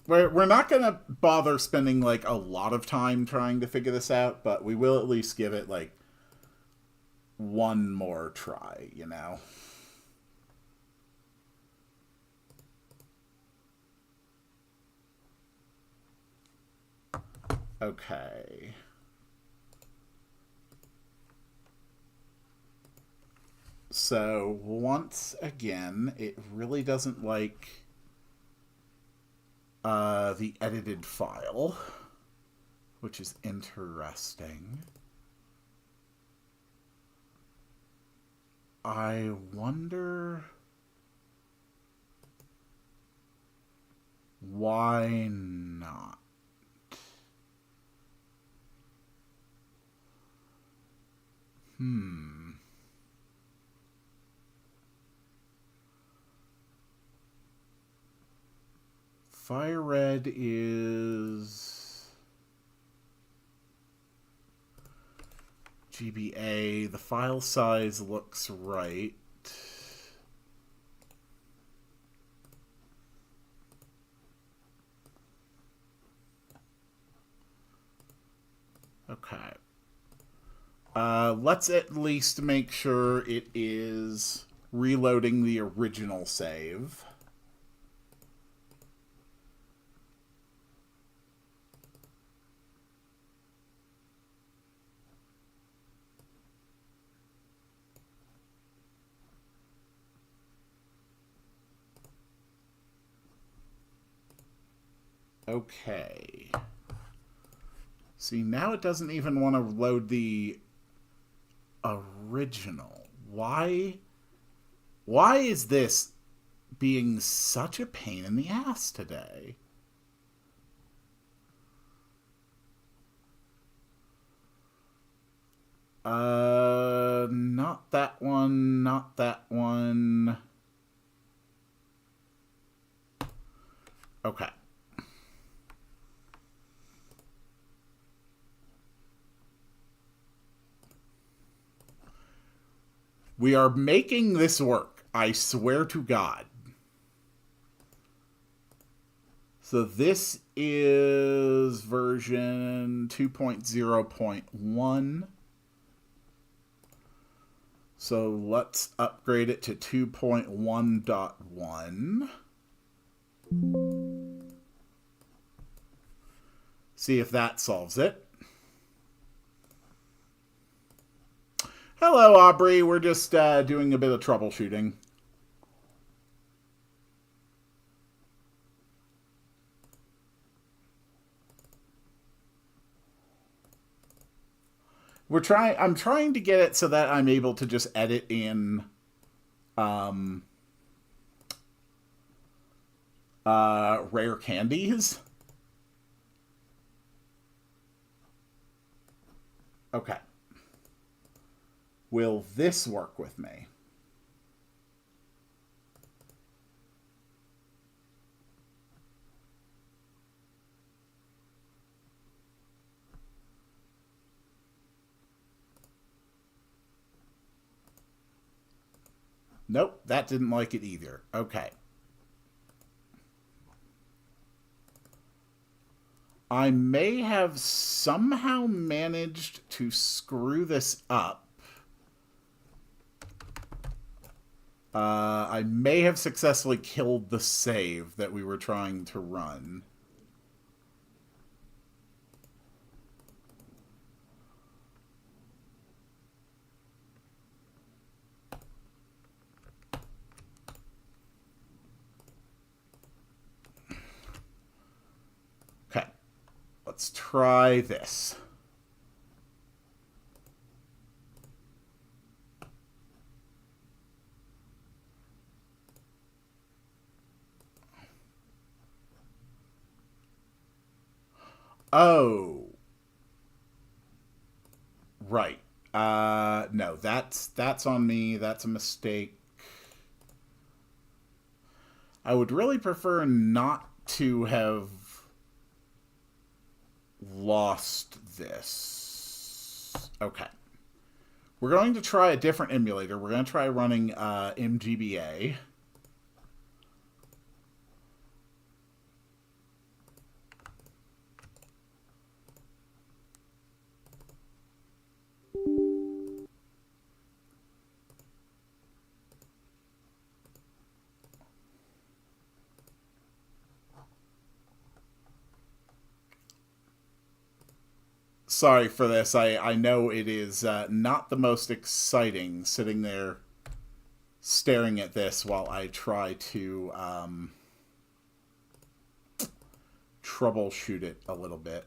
Speaker 1: We're not going to bother spending, like, a lot of time trying to figure this out, but we will at least give it, like, one more try, you know? Okay. So, once again, it really doesn't like the edited file, which is interesting. I wonder why not. Fire Red is GBA. The file size looks right. Okay. Let's at least make sure it is reloading the original save. Okay. See, now it doesn't even want to load the original. Why is this being such a pain in the ass today? Not that one, not that one. Okay. We are making this work. I swear to God. So this is version 2.0.1. So let's upgrade it to 2.1.1. See if that solves it. Hello, Aubrey. We're just doing a bit of troubleshooting. I'm trying to get it so that I'm able to just edit in rare candies. Okay. Will this work with me? Nope, that didn't like it either. Okay. I may have somehow managed to screw this up. I may have successfully killed the save that we were trying to run. Okay, let's try this. Oh. Right. No, that's on me. That's a mistake. I would really prefer not to have lost this. Okay. We're going to try a different emulator. We're going to try running MGBA. Sorry for this. I know it is not the most exciting sitting there staring at this while I try to troubleshoot it a little bit.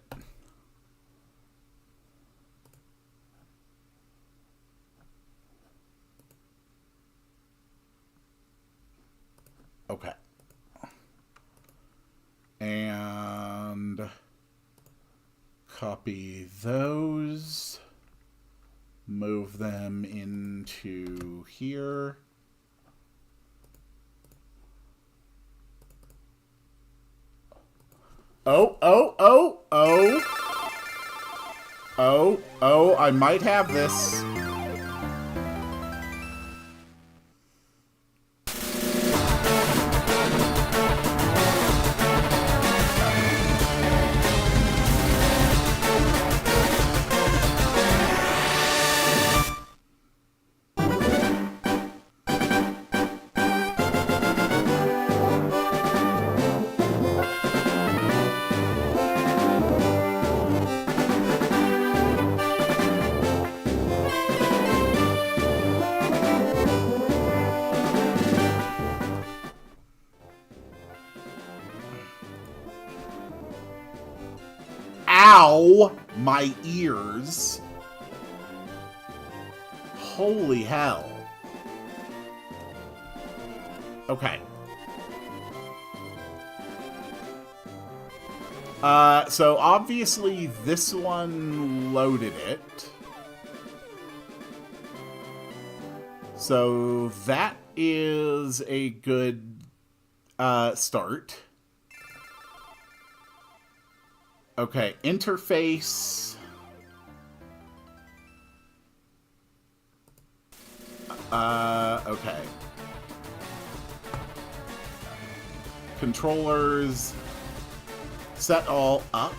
Speaker 1: Okay. And copy those. Move them into here. Oh, I might have this. Ow! My ears. Holy hell. Okay. So obviously this one loaded it. So that is a good start. Okay, interface. Okay. Controllers. Set all up.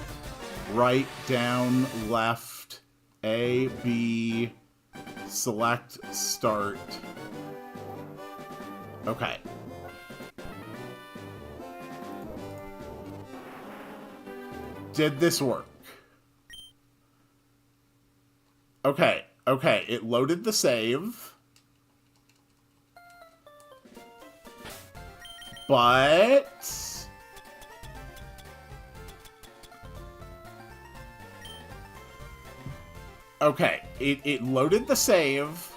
Speaker 1: Right, down, left. A, B. Select, start. Okay. Did this work? Okay, okay, it loaded the save. But... okay, it loaded the save,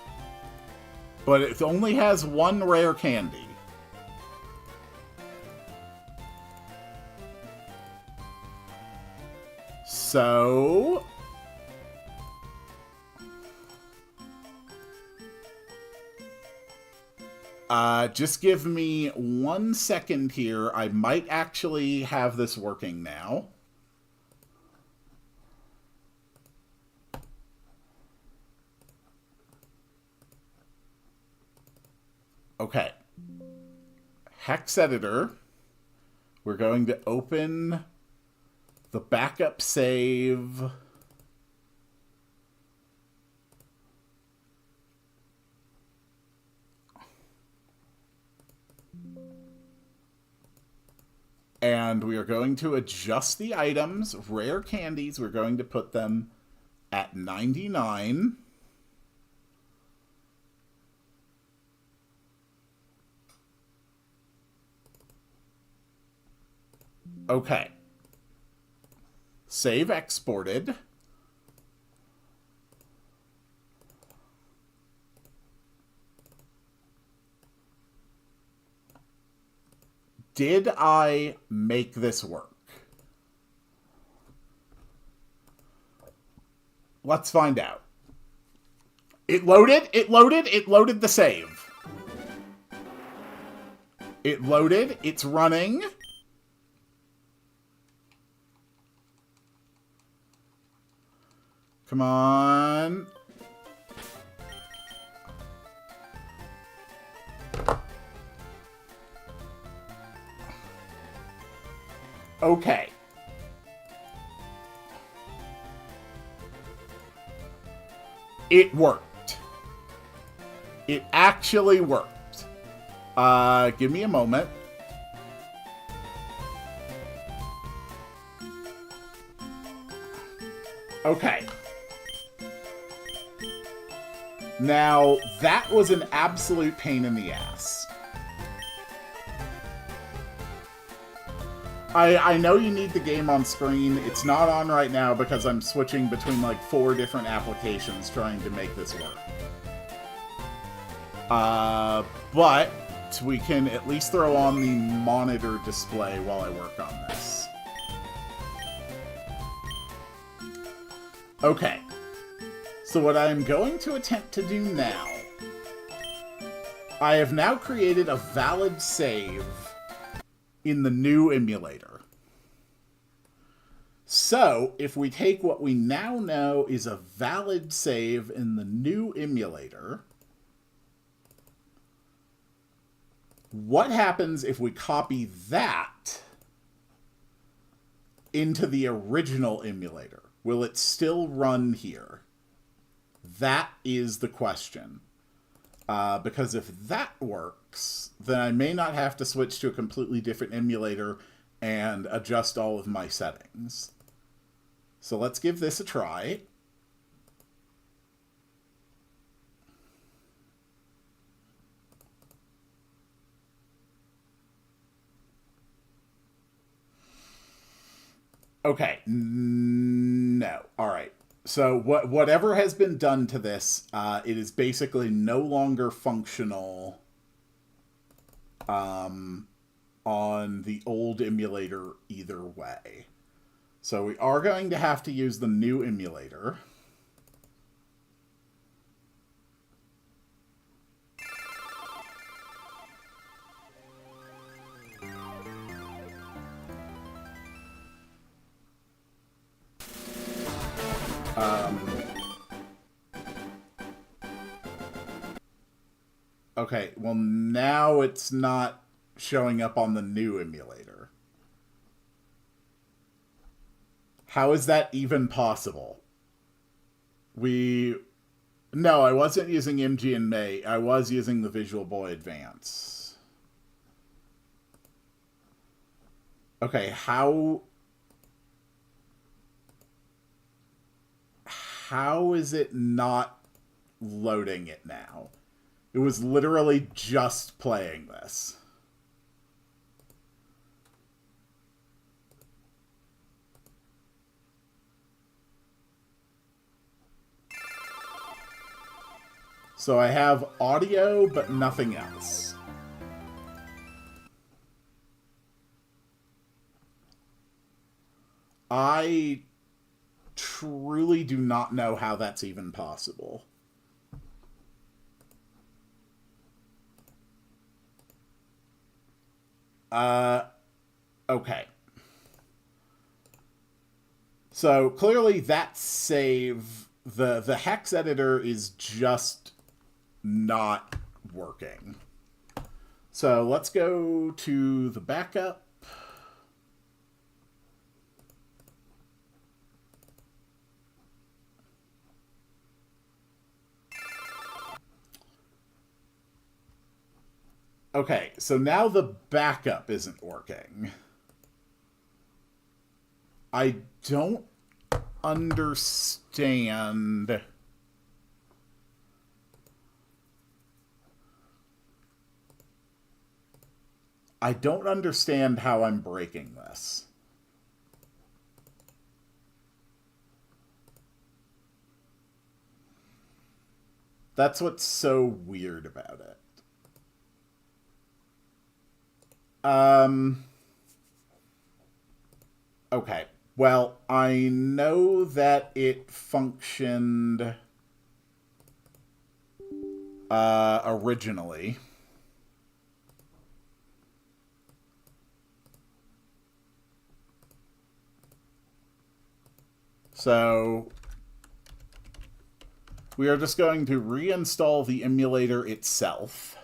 Speaker 1: but it only has one rare candy. So... just give me 1 second here. I might actually have this working now. Okay. Hex editor. We're going to open the backup save. And we are going to adjust the items. Rare candies, we're going to put them at 99. Okay. Save exported. Did I make this work? Let's find out. It loaded the save. It loaded, it's running. Come on. Okay. It worked. It actually worked. Give me a moment. Okay. Now, that was an absolute pain in the ass. I know you need the game on screen. It's not on right now because I'm switching between like 4 different applications trying to make this work. But we can at least throw on the monitor display while I work on this. Okay. So what I'm going to attempt to do now, I have now created a valid save in the new emulator. So, if we take what we now know is a valid save in the new emulator, what happens if we copy that into the original emulator? Will it still run here? That is the question. Because if that works, then I may not have to switch to a completely different emulator and adjust all of my settings. So let's give this a try. Okay, no. All right. So whatever has been done to this, it is basically no longer functional on the old emulator either way. So we are going to have to use the new emulator. Okay, well now it's not showing up on the new emulator. How is that even possible? No, I wasn't using MG and May. I was using the Visual Boy Advance. Okay, how is it not loading it now? It was literally just playing this. So I have audio, but nothing else. I truly do not know how that's even possible. Okay. So clearly that save, the hex editor is just not working. So let's go to the backup. Okay, so now the backup isn't working. I don't understand. I don't understand how I'm breaking this. That's what's so weird about it. Okay. Well, I know that it functioned originally. So we are just going to reinstall the emulator itself.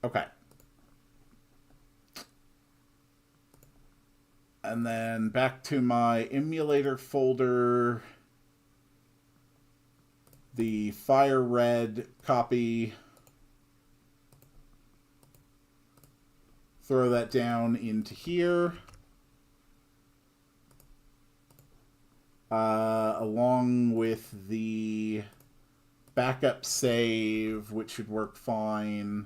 Speaker 1: Okay. And then back to my emulator folder. The Fire Red copy. Throw that down into here. Along with the backup save, which should work fine.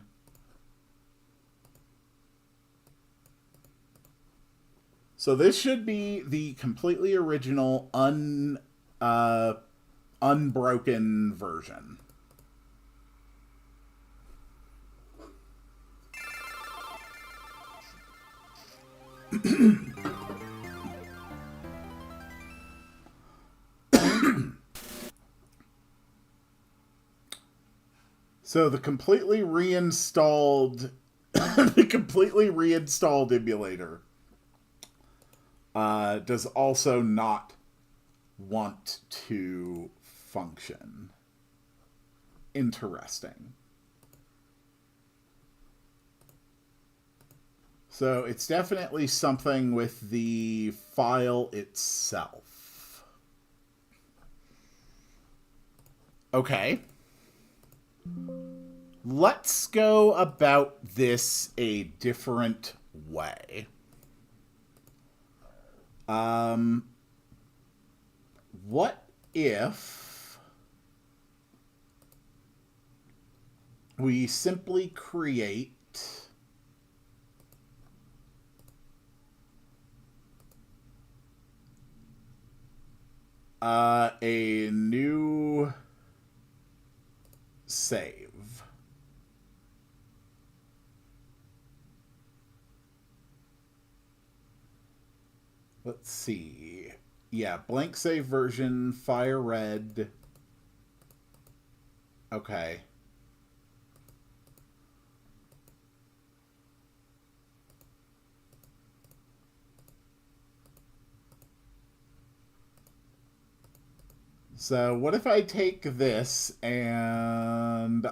Speaker 1: So this should be the completely original, unbroken version. So the completely reinstalled emulator does also not want to function. Interesting. So it's definitely something with the file itself. Okay. Let's go about this a different way. What if we simply create a new save? Let's see. Yeah, blank save version, Fire Red. Okay. So what if I take this and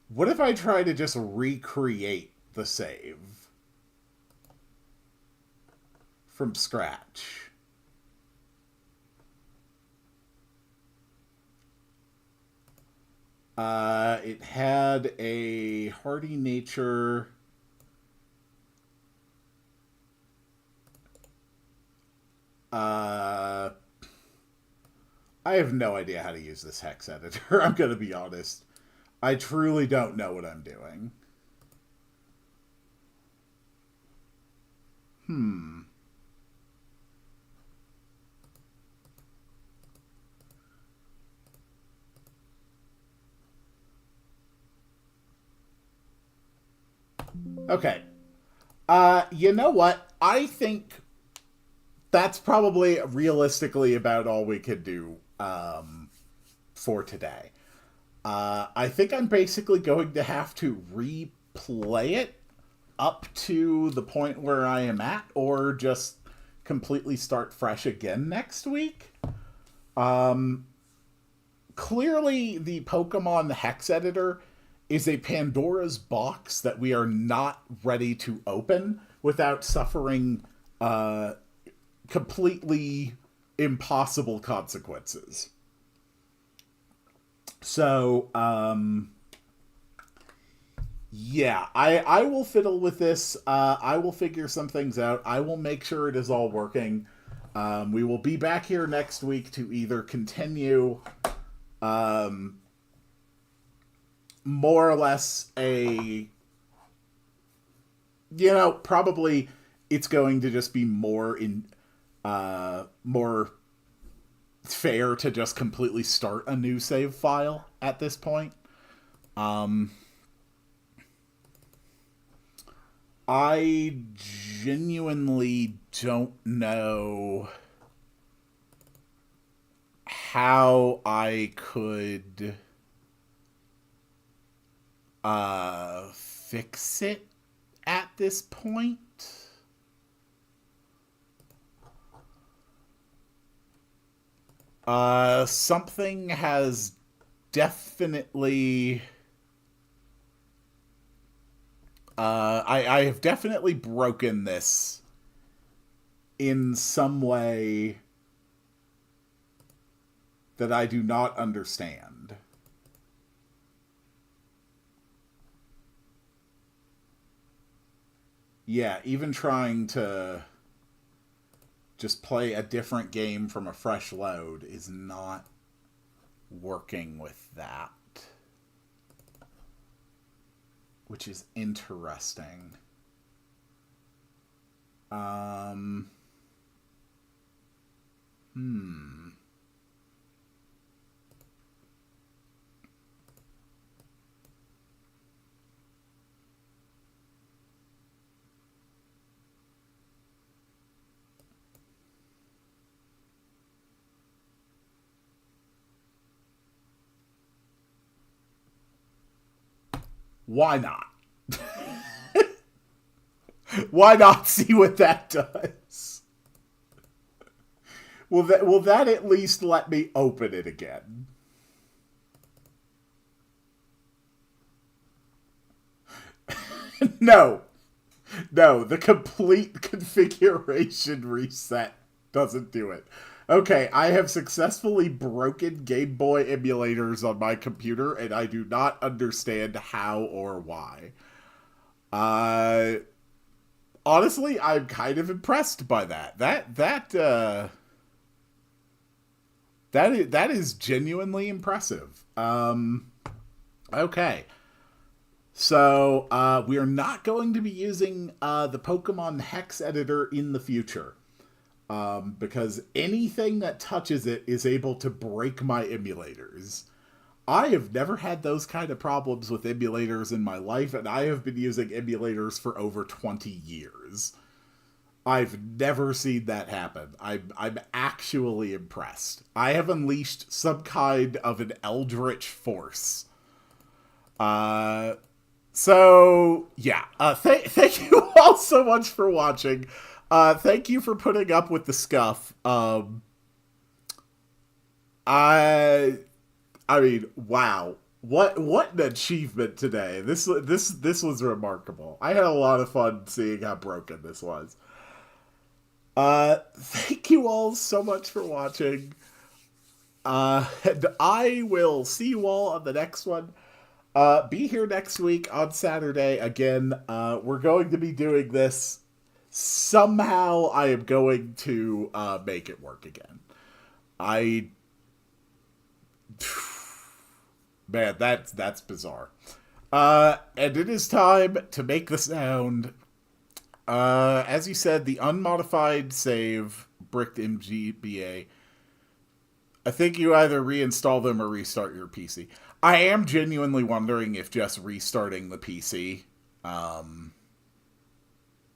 Speaker 1: what if I try to just recreate the save from scratch? It had a hardy nature. I have no idea how to use this hex editor. I'm going to be honest. I truly don't know what I'm doing. Okay. You know what? I think that's probably realistically about all we could do for today. I think I'm basically going to have to replay it up to the point where I am at, or just completely start fresh again next week. Clearly, the Pokemon Hex Editor is a Pandora's box that we are not ready to open without suffering completely impossible consequences. So, yeah, I will fiddle with this. I will figure some things out. I will make sure it is all working. We will be back here next week to either continue more or less probably it's going to just be more fair to just completely start a new save file at this point. I genuinely don't know how I could fix it at this point. Something has definitely I have definitely broken this in some way that I do not understand. Yeah, even trying to just play a different game from a fresh load is not working with that. Which is interesting. Why not? Why not see what that does? Will that at least let me open it again? No. No, the complete configuration reset doesn't do it. Okay, I have successfully broken Game Boy emulators on my computer, and I do not understand how or why. Honestly, I'm kind of impressed by that. That is genuinely impressive. Okay. So, we are not going to be using the Pokemon Hex editor in the future. Because anything that touches it is able to break my emulators. I have never had those kind of problems with emulators in my life, and I have been using emulators for over 20 years. I've never seen that happen. I'm actually impressed. I have unleashed some kind of an eldritch force. So, yeah. Thank you all so much for watching. Thank you for putting up with the scuff. I mean, wow. What an achievement today. This was remarkable. I had a lot of fun seeing how broken this was. Thank you all so much for watching. And I will see you all on the next one. Be here next week on Saturday. Again, we're going to be doing this. Somehow I am going to make it work again. Man, that's bizarre. And it is time to make the sound. As you said, the unmodified save, bricked MGBA. I think you either reinstall them or restart your PC. I am genuinely wondering if just restarting the PC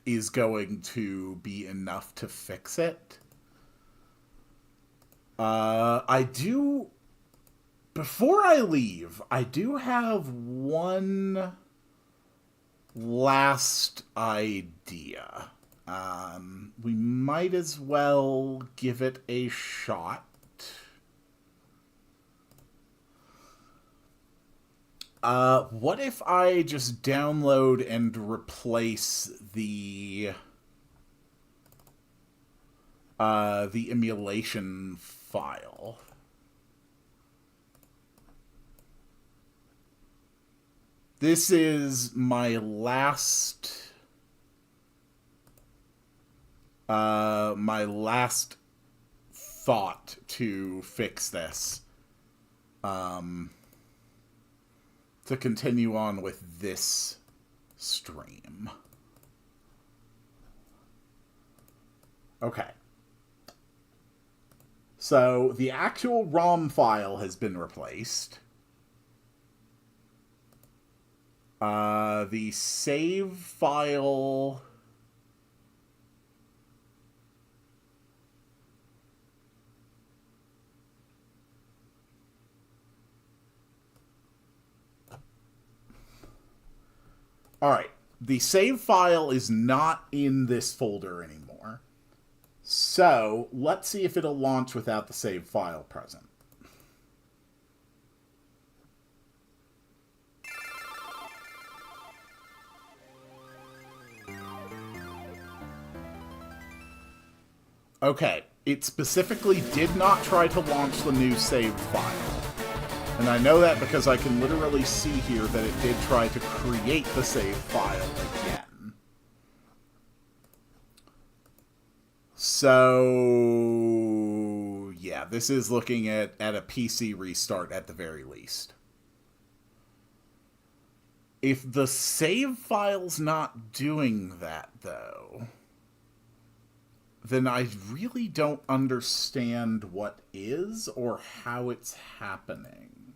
Speaker 1: is going to be enough to fix it. Before I leave, I do have one last idea. We might as well give it a shot. What if I just download and replace the emulation file? This is my last thought to fix this. To continue on with this stream. Okay. So, the actual ROM file has been replaced. The save file... Alright, the save file is not in this folder anymore. So, let's see if it'll launch without the save file present. Okay, it specifically did not try to launch the new save file. And I know that because I can literally see here that it did try to create the save file again. So, yeah, this is looking at a PC restart at the very least. If the save file's not doing that, though, then I really don't understand what is or how it's happening.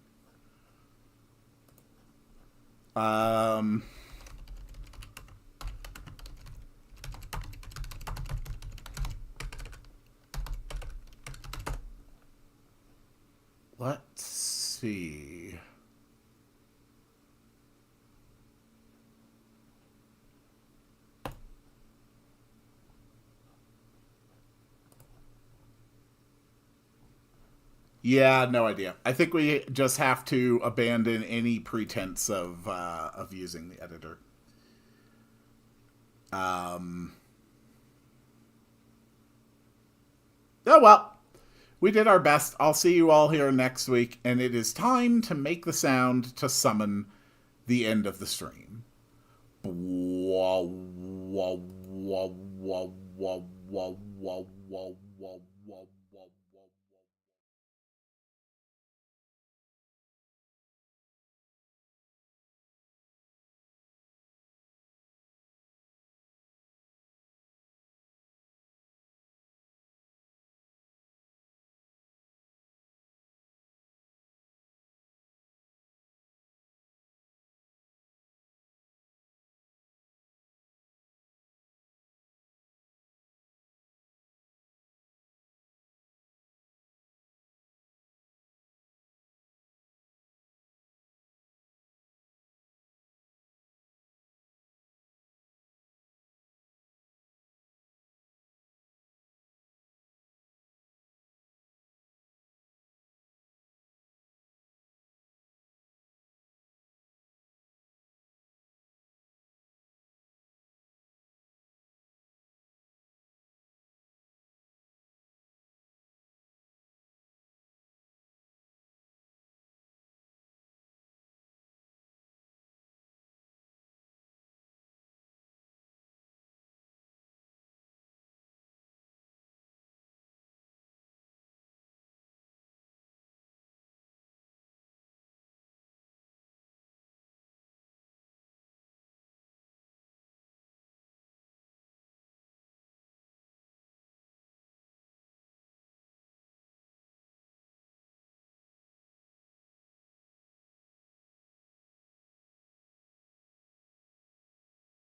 Speaker 1: Let's see. Yeah, no idea. I think we just have to abandon any pretense of using the editor. Oh well. We did our best. I'll see you all here next week, and it is time to make the sound to summon the end of the stream. Wah, wah, wah, wah, wah, wah, wah, wah, wah, wah.